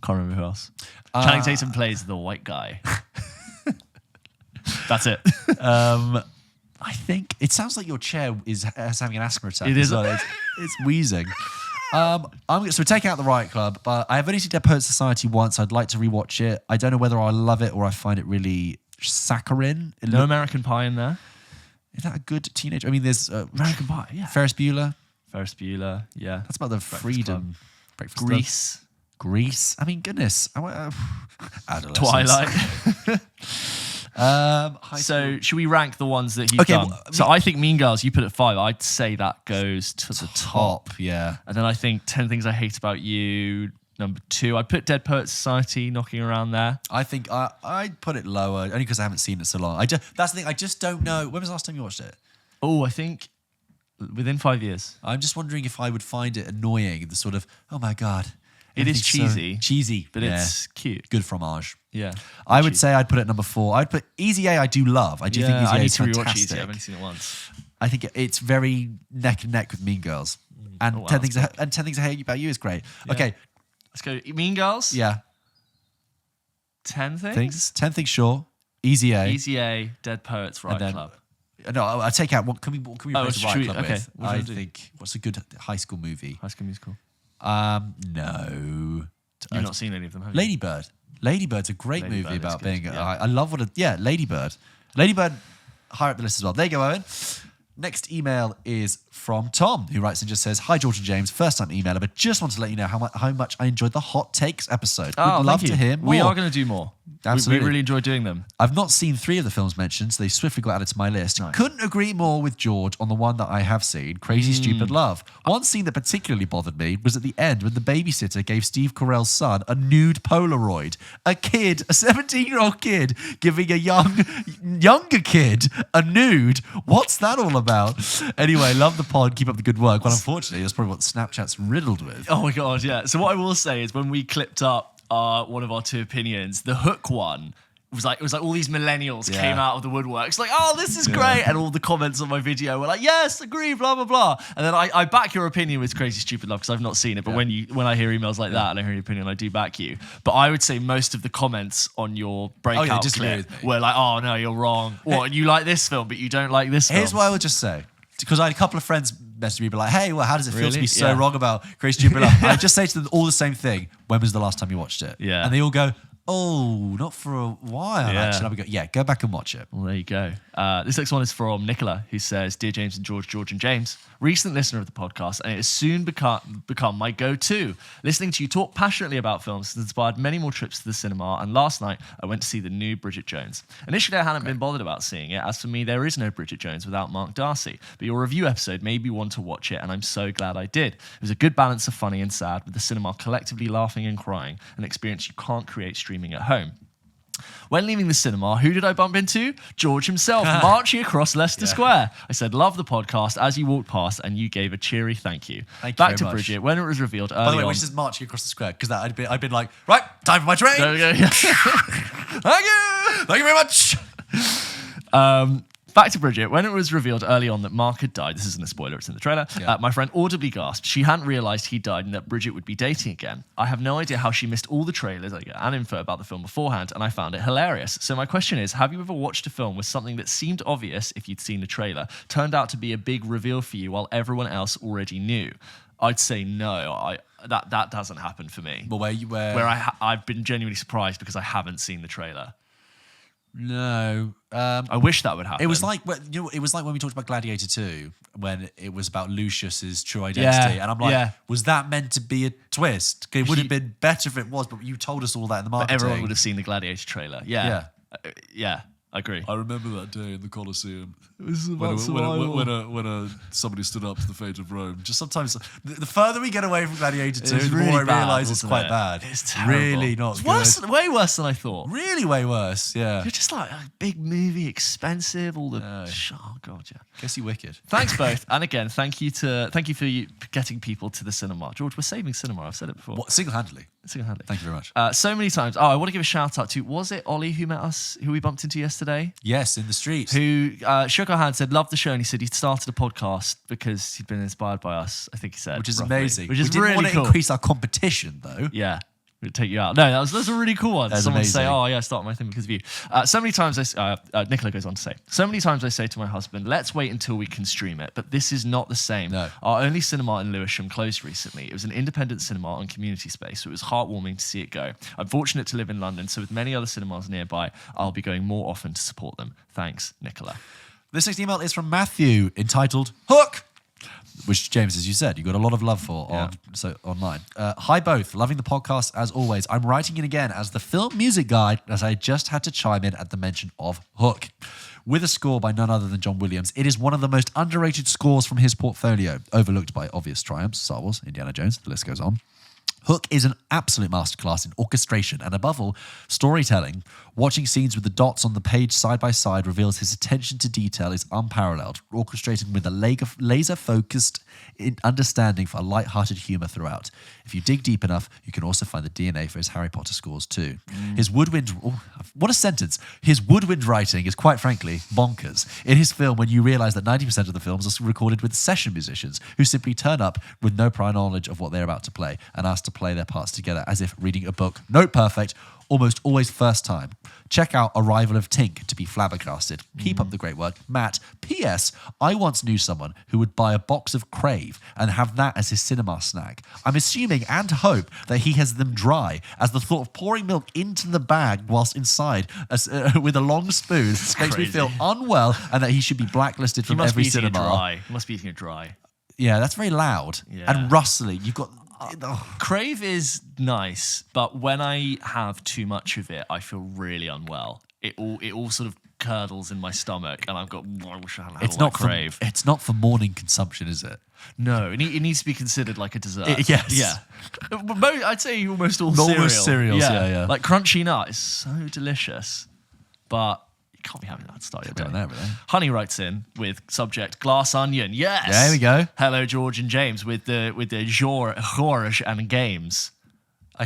Can't remember who else. Channing Tatum plays the white guy. That's it. I think it sounds like your chair is having an asthma attack. It is. Well. It's wheezing. So take out the Riot Club, but I have only seen Dead Poets Society once. I'd like to rewatch it. I don't know whether I love it or I find it really saccharine. No American Pie in there. Is that a good teenage? I mean, there's American Pie, yeah. Ferris Bueller. Ferris Bueller, yeah. That's about the freedom. Breakfast Club. Grease. I mean, goodness. Adolescence. Twilight. So should we rank the ones that he's done? So I think Mean Girls, you put it 5. I'd say that goes to the top. Yeah. And then I think 10 Things I Hate About You, number 2. I'd put Dead Poets Society knocking around there. I think I'd put it lower, only because I haven't seen it so long. That's the thing, I just don't know. When was the last time you watched it? Oh, I think within 5 years. I'm just wondering if I would find it annoying, the sort of, oh my God. It is cheesy. So cheesy. But it's cute. Good fromage. Yeah. I would say I'd put it at number 4. I'd put Easy A, I do love. I do think Easy A is fantastic. I need to rewatch Easy A. I've only seen it once. I think it's very neck and neck with Mean Girls. And 10 Things I Hate About You is great. Yeah. Okay. Let's go. Mean Girls? Yeah. 10 Things? 10 Things, sure. Easy A. Easy A, Dead Poets, Riot Club. No, I'll take out what can we replace Riot Club okay. with? I think what's a good high school movie? High School Musical. No. You've not seen any of them, have you? Lady Bird. Lady Bird's a great Lady movie Bird about is being. good, I love Lady Bird. Lady Bird, higher up the list as well. There you go, Owen. Next email is from Tom, who writes and just says, "Hi George and James, first time emailer, but just want to let you know how much I enjoyed the hot takes episode. Would love to hear more. We are going to do more. Absolutely. We really enjoy doing them. I've not seen 3 of the films mentioned, so they swiftly got added to my list. Nice. Couldn't agree more with George on the one that I have seen, Crazy Stupid Love. One scene that particularly bothered me was at the end when the babysitter gave Steve Carell's son a nude Polaroid. A 17-year-old kid, giving a younger kid a nude. What's that all about? Anyway, love the pod. Keep up the good work. Well, unfortunately, that's probably what Snapchat's riddled with. Oh my God, yeah. So what I will say is when we clipped up one of our 2 opinions, the hook one it was like all these millennials came out of the woodwork. It's like, oh, this is great. And all the comments on my video were like, yes, agree, blah, blah, blah. And then I back your opinion with Crazy Stupid Love because I've not seen it. But when I hear emails like that and I hear your opinion, I do back you. But I would say most of the comments on your breakout clip were like, oh, no, you're wrong. What, you like this film, but you don't like this film? Here's what I would just say. Because I had a couple of friends message me, be like, hey, well, how does it feel to be so wrong about Crazy Stupid Love? I just say to them all the same thing. When was the last time you watched it? Yeah. And they all go, oh, not for a while, actually. And I would go, go back and watch it. Well, there you go. This next one is from Nicola, who says, Dear James and George and James, recent listener of the podcast, and it has soon become my go-to. Listening to you talk passionately about films has inspired many more trips to the cinema, and last night I went to see the new Bridget Jones. Initially, I hadn't been bothered about seeing it, as for me, there is no Bridget Jones without Mark Darcy, but your review episode made me want to watch it, and I'm so glad I did. It was a good balance of funny and sad, with the cinema collectively laughing and crying, an experience you can't create streaming at home. When leaving the cinema, who did I bump into? George himself, marching across Leicester Square. I said, love the podcast as you walked past, and you gave a cheery thank you. Back to Bridget, when it was revealed early on. By the way, which is marching across the square, because I'd been like, right, time for my train. There we go. Yeah. Thank you very much. Back to Bridget. When it was revealed early on that Mark had died, this isn't a spoiler, it's in the trailer, my friend audibly gasped. She hadn't realised he died and that Bridget would be dating again. I have no idea how she missed all the trailers and info about the film beforehand, and I found it hilarious. So my question is, have you ever watched a film with something that seemed obvious if you'd seen the trailer, turned out to be a big reveal for you while everyone else already knew? I'd say no. that doesn't happen for me. But where I've been genuinely surprised because I haven't seen the trailer. No, I wish that would happen. it was like it was like when we talked about Gladiator 2, when it was about Lucius's true identity, and I'm like, was that meant to be a twist? It would have been better if it was, but you told us all that in the marketing. But everyone would have seen the Gladiator trailer. Yeah. I agree. I remember that day in the Colosseum. It was about survival. When somebody stood up to the fate of Rome. Just sometimes, the further we get away from Gladiator 2, the really more I bad, realise it's quite bad. It's terrible. Really not good. Worse, way worse than I thought. Really way worse, yeah. You're just like, a big movie, expensive, all the... Oh, God, yeah. Guess you wicked. Thanks both. And again, thank you for getting people to the cinema. George, we're saving cinema. I've said it before. What, single-handedly? Single-handedly. Thank you very much. So many times. Oh, I want to give a shout out to, was it Ollie who met us, who we bumped into yesterday? Yes, in the street. Who shook our hand, said, loved the show, and he said he started a podcast because he'd been inspired by us, I think he said. Which is roughly. amazing. Which is we didn't really want to cool. increase our competition, though. Yeah. We'd take you out. No, that's a really cool one. That's Someone amazing. say, oh, yeah, I started my thing because of you. So many times, Nicola goes on to say, so many times I say to my husband, let's wait until we can stream it. But this is not the same. No. Our only cinema in Lewisham closed recently. It was an independent cinema on community space, so it was heartwarming to see it go. I'm fortunate to live in London, so with many other cinemas nearby, I'll be going more often to support them. Thanks, Nicola. This next email is from Matthew, entitled Hook, which, James, as you said, you got a lot of love for online. Hi both, loving the podcast as always. I'm writing in again as the film music guide, as I just had to chime in at the mention of Hook. With a score by none other than John Williams, it is one of the most underrated scores from his portfolio, overlooked by obvious triumphs, Star Wars, Indiana Jones, the list goes on. Hook is an absolute masterclass in orchestration and, above all, storytelling. Watching scenes with the dots on the page side by side reveals his attention to detail is unparalleled, orchestrated with a laser-focused understanding for a light-hearted humour throughout. If you dig deep enough, you can also find the DNA for his Harry Potter scores too. His woodwind... Oh, what a sentence. His woodwind writing is, quite frankly, bonkers. In his film, when you realise that 90% of the films are recorded with session musicians who simply turn up with no prior knowledge of what they're about to play and ask to play their parts together as if reading a book. Note perfect, almost always first time. Check out Arrival of Tink to be flabbergasted. Keep up the great work. Matt, P.S. I once knew someone who would buy a box of Crave and have that as his cinema snack. I'm assuming and hope that he has them dry, as the thought of pouring milk into the bag whilst inside with a long spoon makes me feel unwell, and that he should be blacklisted from every cinema. He must be eating it dry. Yeah, that's very loud and rustly. You've got... Crave is nice, but when I have too much of it, I feel really unwell. It all sort of curdles in my stomach, and I've got. I wish I hadn't had all that Crave. It's not for morning consumption, is it? No, it needs to be considered like a dessert. Yes. Yeah. I'd say almost all cereals. Yeah. Like Crunchy Nut is so delicious, but you can't be having that to start your day. There, really. Honey writes in with subject glass onion. Yes. There we go. Hello, George and James with the George and Games.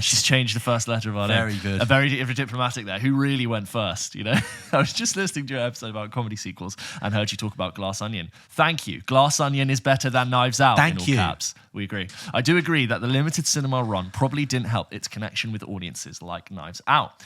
She's changed the first letter of our name. Very good. A very diplomatic there. Who really went first, you know? I was just listening to your episode about comedy sequels and heard you talk about Glass Onion. Thank you. Glass Onion is better than Knives Out in all caps. We agree. I do agree that the limited cinema run probably didn't help its connection with audiences like Knives Out.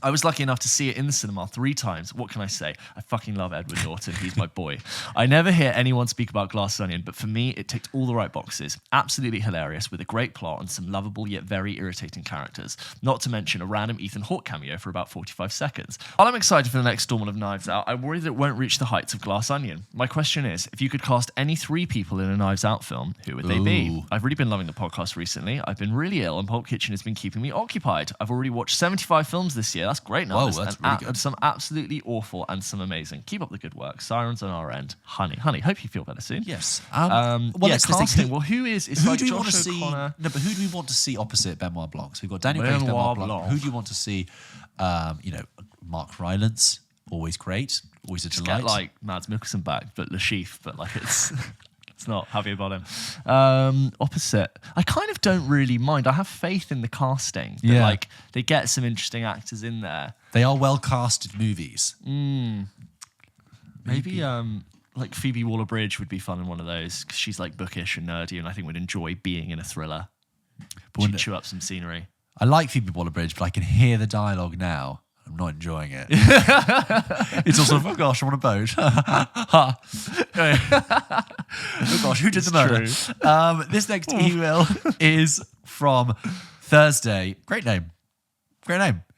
I was lucky enough to see it in the cinema 3 times. What can I say? I fucking love Edward Norton. He's my boy. I never hear anyone speak about Glass Onion, but for me, it ticked all the right boxes. Absolutely hilarious, with a great plot and some lovable yet very irritating characters. Not to mention a random Ethan Hawke cameo for about 45 seconds. While I'm excited for the next installment of Knives Out, I worry that it won't reach the heights of Glass Onion. My question is, if you could cast any 3 people in a Knives Out film, who would they be? I've really been loving the podcast recently. I've been really ill, and Pulp Kitchen has been keeping me occupied. I've already watched 75 films this year. That's great numbers. Whoa, that's really good. Some absolutely awful and some amazing. Keep up the good work. Sirens on our end. Honey, hope you feel better soon. Yes. Casting. Well, who do we want to see? No, but who do we want to see opposite Benoit Blanc? So we've got Daniel Craig's Benoit Blanc. Who do you want to see? Mark Rylance, always great, always a delight. Get like Mads Mikkelsen back, but Le Chiffre, but like it's. It's not happy about him. Opposite. I kind of don't really mind. I have faith in the casting. That, like, they get some interesting actors in there. They are well-casted movies. Maybe like Phoebe Waller-Bridge would be fun in one of those, because she's like bookish and nerdy, and I think would enjoy being in a thriller. But she'd chew up some scenery. I like Phoebe Waller-Bridge, but I can hear the dialogue now. I'm not enjoying it. It's also, oh gosh, I'm on a boat. Oh gosh, who did the murder? This next email is from Thursday. Great name.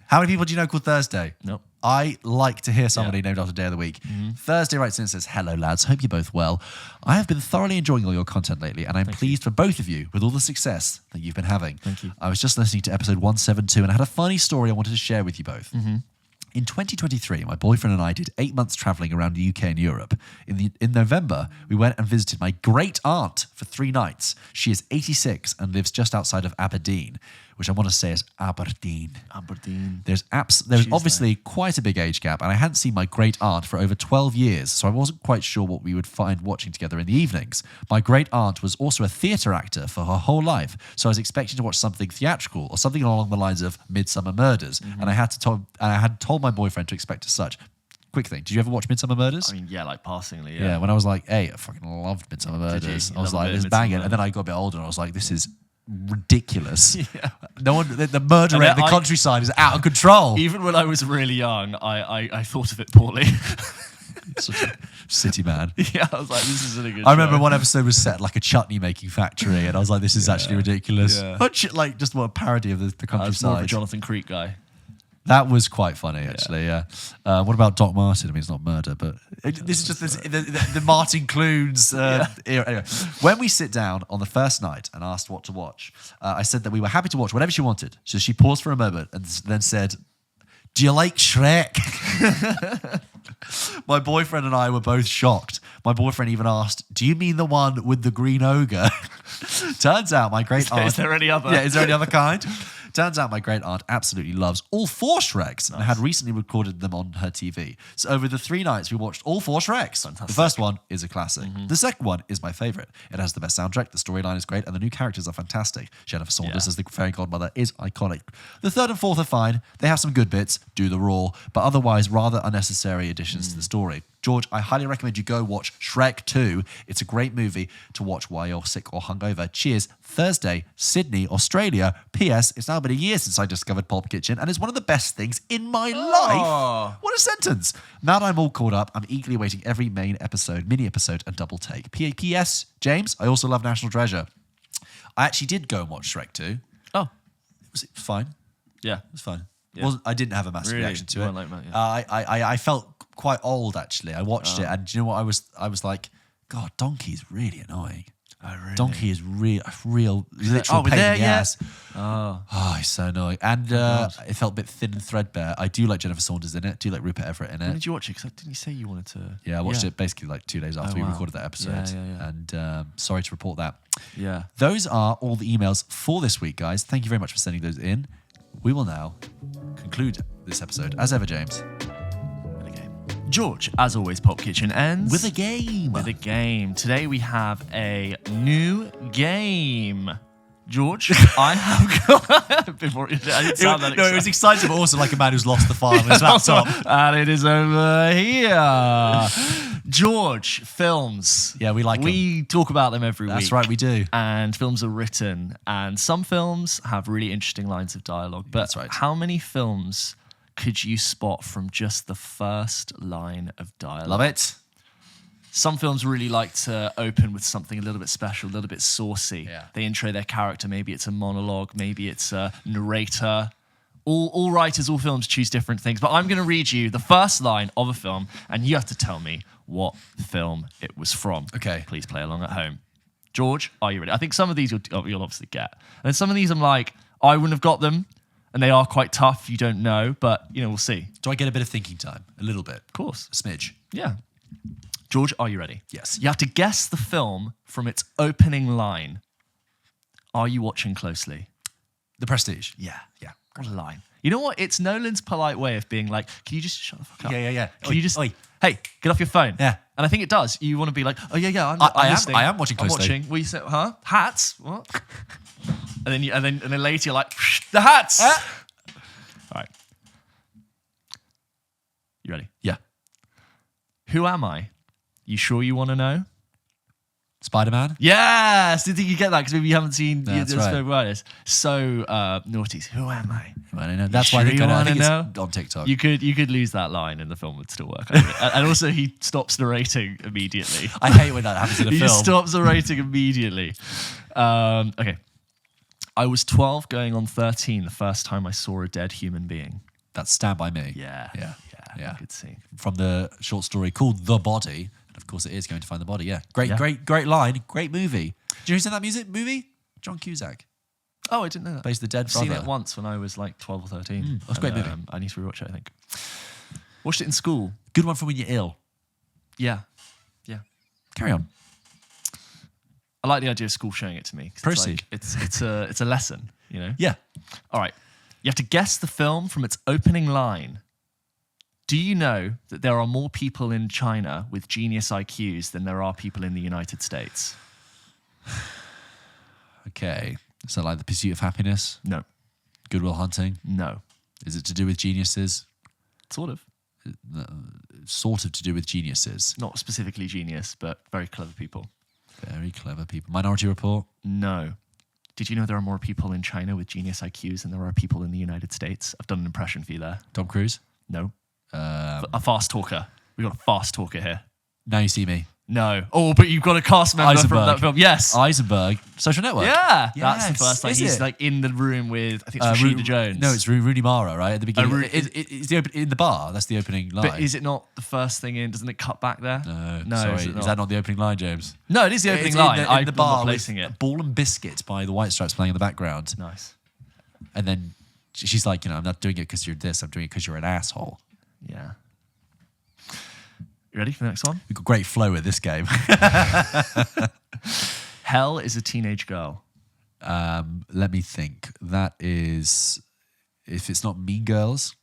How many people do you know called Thursday? Nope. I like to hear somebody named after day of the week. Thursday writes in and says, hello lads, hope you're both well. I have been thoroughly enjoying all your content lately and I'm pleased for both of you with all the success that you've been having. Thank you. I was just listening to episode 172 and I had a funny story I wanted to share with you both. In 2023, my boyfriend and I did 8 months traveling around the UK and Europe. In November, we went and visited my great aunt for 3 nights. She is 86 and lives just outside of Aberdeen, which I want to say is Aberdeen. There's obviously quite a big age gap, and I hadn't seen my great aunt for over 12 years, so I wasn't quite sure what we would find watching together in the evenings. My great aunt was also a theatre actor for her whole life, so I was expecting to watch something theatrical or something along the lines of Midsummer Murders, and I had told my boyfriend to expect as such. Quick thing, did you ever watch Midsummer Murders? I mean, yeah, like passingly, Yeah, when I was like 8, I fucking loved Midsummer Murders. I was like, this is banging. And then I got a bit older and I was like, this is ridiculous. No one, the murder rate in the countryside is out of control. Even when I was really young, I thought of it poorly. Such a city man. Yeah, I was like, this isn't a good I remember show. one episode was set like a chutney making factory, and I was like, this is actually ridiculous. Yeah. Like just what a parody of the I was countryside. more of a Jonathan Creek guy. That was quite funny, actually. Yeah. What about Doc Martin? I mean, it's not murder, but this is just the Martin Clunes era. Anyway, when we sit down on the first night and asked what to watch, I said that we were happy to watch whatever she wanted. So she paused for a moment and then said, "Do you like Shrek?" My boyfriend and I were both shocked. My boyfriend even asked, "Do you mean the one with the green ogre?" Turns out my great aunt... Is there any other? Yeah, is there any other kind? Turns out my great aunt absolutely loves all 4 Shreks and had recently recorded them on her TV. So over the 3 nights, we watched all 4 Shreks. Fantastic. The first one is a classic. The second one is my favorite. It has the best soundtrack, the storyline is great, and the new characters are fantastic. Jennifer Saunders as the fairy godmother is iconic. The third and fourth are fine. They have some good bits, do the raw, but otherwise rather unnecessary additions to the story. George, I highly recommend you go watch Shrek 2. It's a great movie to watch while you're sick or hungover. Cheers. Thursday, Sydney, Australia. P.S. It's now been a year since I discovered Pulp Kitchen and it's one of the best things in my life. What a sentence. Now that I'm all caught up, I'm eagerly awaiting every mini episode, and double take. P.S. James, I also love National Treasure. I actually did go and watch Shrek 2. Oh. It was fine. Yeah. It was fine. Yeah. I didn't have a massive Really? reaction to You it. weren't like that, yeah. I felt quite old actually. I watched it, and do you know what I was like? God, Donkey's really annoying. Oh, really? Donkey is real literal pain in the ass. Oh. Oh, he's so annoying, and it felt a bit thin and threadbare. I do like Jennifer Saunders in it. Do like Rupert Everett in When it. did you watch it? Because didn't you say you wanted to... Yeah, I watched it basically like 2 days after we wow. recorded that episode. Yeah. And sorry to report that. Yeah. Those are all the emails for this week, guys. Thank you very much for sending those in. We will now conclude this episode, as ever, James, with a game. George, as always, Pulp Kitchen ends... With a game. With a game. Today we have a new game. George, I have got... Before, I didn't sound that excited. No, it was exciting, but also like a man who's lost the file on his laptop. And it is over here. George, films. Yeah, we like them. We talk about them every week. That's right, we do. And films are written. And some films have really interesting lines of dialogue. But That's right. How many films could you spot from just the first line of dialogue? Love it. Some films really like to open with something a little bit special, a little bit saucy. Yeah. They intro their character. Maybe it's a monologue. Maybe it's a narrator. All writers, all films choose different things. But I'm going to read you the first line of a film, and you have to tell me what film it was from. Okay. Please play along at home. George, are you ready? I think some of these you'll obviously get. And then some of these I'm like, I wouldn't have got them, and they are quite tough. You don't know, but, we'll see. Do I get a bit of thinking time? A little bit. Of course. A smidge. Yeah. George, are you ready? Yes. You have to guess the film from its opening line. Are you watching closely? The Prestige. Yeah. What a line. You know what? It's Nolan's polite way of being like, can you just shut the fuck up? Yeah. Can you just, hey, get off your phone. Yeah. And I think it does. You want to be like, oh, yeah, I'm listening. I am watching closely. I'm watching. Well, you say, huh? Hats? What? and then later you're like, the hats! All right. You ready? Yeah. Who am I? You sure you want to know? Spider-Man? Yes! Did you get that? Because maybe you haven't seen That's the right. Spider-Man. So naughty. Who am I? I don't know. That's why I sure think, you I wanna think know? it's on TikTok. You could lose that line and the film would still work. And also he stops narrating immediately. I hate when that happens in a He film. just stops narrating immediately. Okay. I was 12 going on 13 the first time I saw a dead human being. That's Stand By Me. Yeah. Good scene. From the short story called The Body. And of course it is Going to Find the Body. Yeah. Great line. Great movie. Do you know who's in that movie? John Cusack. Oh, I didn't know that. Plays the dead I've brother. seen it once when I was like 12 or 13. That's a great movie. I need to rewatch it, I think. Watched it in school. Good one for when you're ill. Yeah. Carry on. I like the idea of school showing it to me. 'Cause Proceed. It's a lesson, you know? Yeah. All right. You have to guess the film from its opening line. Do you know that there are more people in China with genius IQs than there are people in the United States? Okay. Is that like The Pursuit of Happiness? No. Good Will Hunting? No. Is it to do with geniuses? Sort of. Sort of to do with geniuses. Not specifically genius, but very clever people. Very clever people. Minority Report? No. Did you know there are more people in China with genius IQs than there are people in the United States? I've done an impression for you there. Tom Cruise? No. A fast talker. We've got a fast talker here. Now You See Me? No. Oh, but you've got a cast member from Eisenberg. that film. Yes. Eisenberg. Social Network? Yeah. Yes. That's the first time. Is He's it? like in the room with, I think it's Rashida Jones. No, it's Rooney Mara, right? At the beginning. Ru- It's in the bar. That's the opening line. But is it not the first thing in? Doesn't it cut back there? No, sorry. Is it Is not? that not the opening line, James? No, it is the opening It's line. in I'm the not bar placing with it. Ball and Biscuit by the White Stripes playing in the background. Nice. And then she's like, I'm not doing it because you're this. I'm doing it because you're an asshole. Yeah. You ready for the next one? We've got great flow with this game. Hell is a teenage girl. Let me think. That is, if it's not Mean Girls,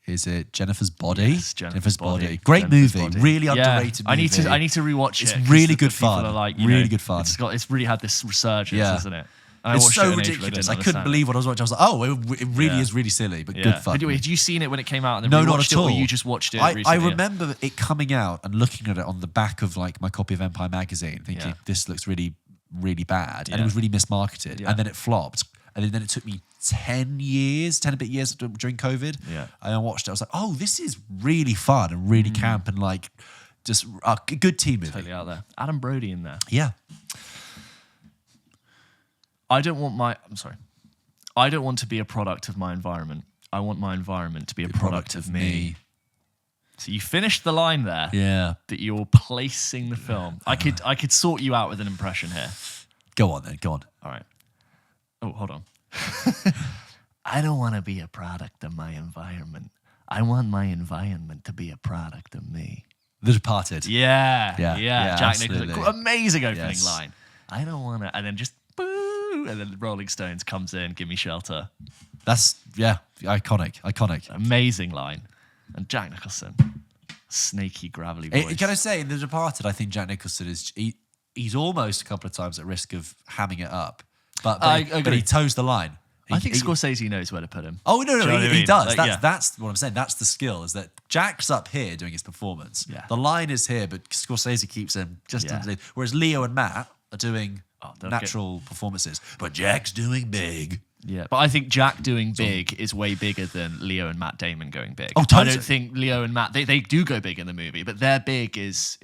is it Jennifer's Body? Yes, Jennifer's Body. Great Jennifer's movie. Body. Really Yeah. underrated movie. I need to rewatch It's it. 'cause really the good people fun. are like, Really good fun. It's really had this resurgence, isn't it? And I It's watched so it at an age where ridiculous. didn't I couldn't understand believe what I was watching. I was like, oh, it really Yeah. is really silly, but it. good fun. Had you seen it when it came out and then No, rewatched not at it, all. or you just watched it I recently? remember it coming out and looking at it on the back of like my copy of Empire magazine, thinking this looks really, really bad, and it was really mismarketed. Yeah. And then it flopped, and then it took me 10 a bit years during COVID. Yeah. And I watched it. I was like, oh, this is really fun and really camp and like just a good teen movie. Totally out there. Adam Brody in there. Yeah. I don't want to be a product of my environment. I want my environment to be a product of me. So you finished the line there. Yeah. That you're placing the film. I could sort you out with an impression here. Go on then. Go on. All right. Oh, hold on. I don't want to be a product of my environment. I want my environment to be a product of me. The Departed. Yeah. Yeah, Jack absolutely. Nicholson. Amazing opening Yes. line. I don't want to. And then just boo. And then the Rolling Stones comes in, give me shelter. That's, iconic. Amazing line. And Jack Nicholson. Snaky, gravelly voice. Can I say, in The Departed, I think Jack Nicholson is, he's almost a couple of times at risk of hamming it up. But he toes the line. I think Scorsese knows where to put him. Oh, no, Do you know what I he mean? does. Like, That's what I'm saying. That's the skill, is that Jack's up here doing his performance. Yeah. The line is here, but Scorsese keeps him just underneath. Whereas Leo and Matt are doing natural performances. But Jack's doing big. Yeah, but I think Jack doing big is way bigger than Leo and Matt Damon going big. Oh, I totally. don't think Leo and Matt, they do go big in the movie, but their big is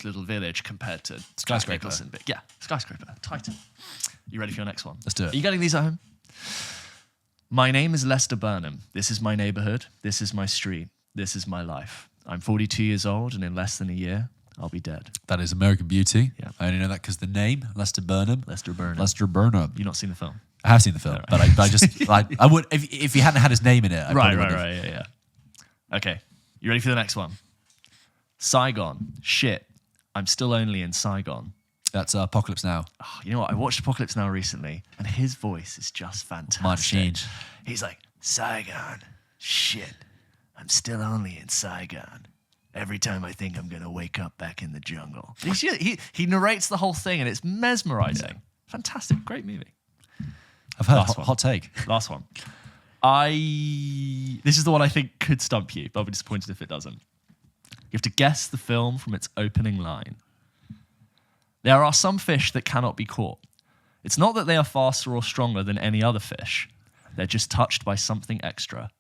Little Village compared to Jack Skyscraper. Nicholson big. Yeah, Skyscraper, Titan. You ready for your next one? Let's do it. Are you getting these at home? My name is Lester Burnham. This is my neighborhood. This is my street. This is my life. I'm 42 years old, and in less than a year, I'll be dead. That is American Beauty. Yeah. I only know that because the name, Lester Burnham. Lester Burnham. Lester Burnham. You've not seen the film? I have seen the film, but I just, I would, if he hadn't had his name in it, I probably wouldn't have. Yeah. Okay, you ready for the next one? Saigon. Shit. I'm still only in Saigon. That's Apocalypse Now. Oh, you know what? I watched Apocalypse Now recently, and his voice is just fantastic. Might have changed. He's like, Saigon. Shit. I'm still only in Saigon. Every time I think I'm going to wake up back in the jungle. He narrates the whole thing, and it's mesmerizing. Yeah. Fantastic. Great movie. I've heard Last one. hot take. Last one. This is the one I think could stump you, but I'll be disappointed if it doesn't. You have to guess the film from its opening line. There are some fish that cannot be caught. It's not that they are faster or stronger than any other fish. They're just touched by something extra.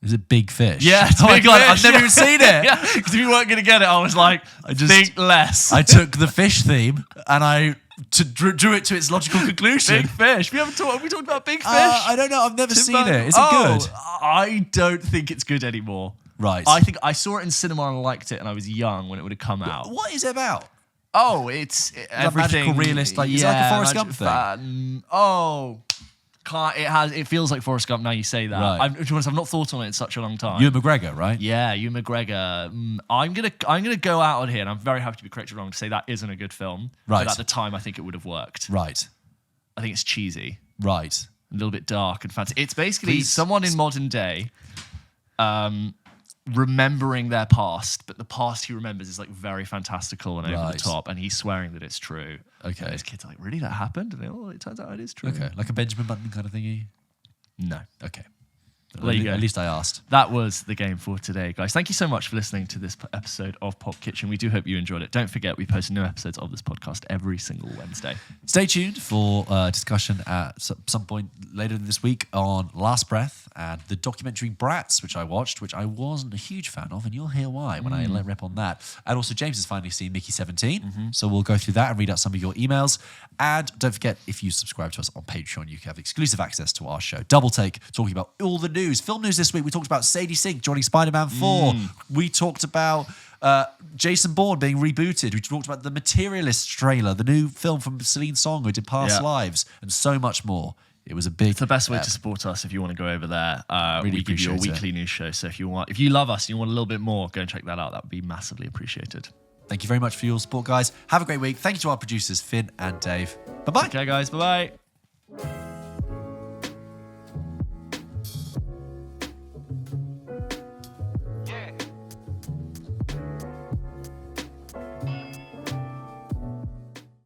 Is it Big Fish? Yeah, it's oh my Big God, Fish. I've never even seen it. Yeah, because if you weren't going to get it, I was like, think less. I took the fish theme and I drew it to its logical conclusion. Big Fish. We talked about Big Fish. I don't know. I've never seen it. Is it good? I don't think it's good anymore. Right. I think I saw it in cinema and liked it, and I was young when it would have come out. What is it about? Oh, it's everything. Magical realist, like is it like a Forrest Gump thing? It feels like Forrest Gump now you say that. Right. To be honest, I've not thought on it in such a long time. Ewan McGregor, right? Yeah, Ewan McGregor. I'm gonna go out on here, and I'm very happy to be corrected wrong to say that isn't a good film. Right. But at the time, I think it would have worked. Right. I think it's cheesy, Right. a little bit dark and fancy. It's basically someone in modern day, remembering their past, but the past he remembers is like very fantastical and over the top, and he's swearing that it's true. Okay. And his kids are like, really, that happened? And it turns out it is true. Okay. Like a Benjamin Button kind of thingy? No. Okay. There you go. At least I asked. That was the game for today, guys. Thank you so much for listening to this episode of Pulp Kitchen. We do hope you enjoyed it. Don't forget, we post new episodes of this podcast every single Wednesday. Stay tuned for discussion at some point later this week on Last Breath and the documentary Brats, which I watched, which I wasn't a huge fan of, and you'll hear why when I let rip on that. And also, James has finally seen Mickey 17, so we'll go through that and read out some of your emails. And don't forget, if you subscribe to us on Patreon, you can have exclusive access to our show, Double Take, talking about all the news. Film news this week, we talked about Sadie Sink joining Spider-Man 4. We talked about Jason Bourne being rebooted. We talked about the Materialist trailer, the new film from Celine Song who did Past Lives, and so much more. It was a big... It's the best way to support us if you want to go over there. Really we give you a appreciate weekly news show. So if you love us and you want a little bit more, go and check that out. That would be massively appreciated. Thank you very much for your support, guys. Have a great week. Thank you to our producers, Finn and Dave. Bye-bye. Okay, guys. Bye-bye.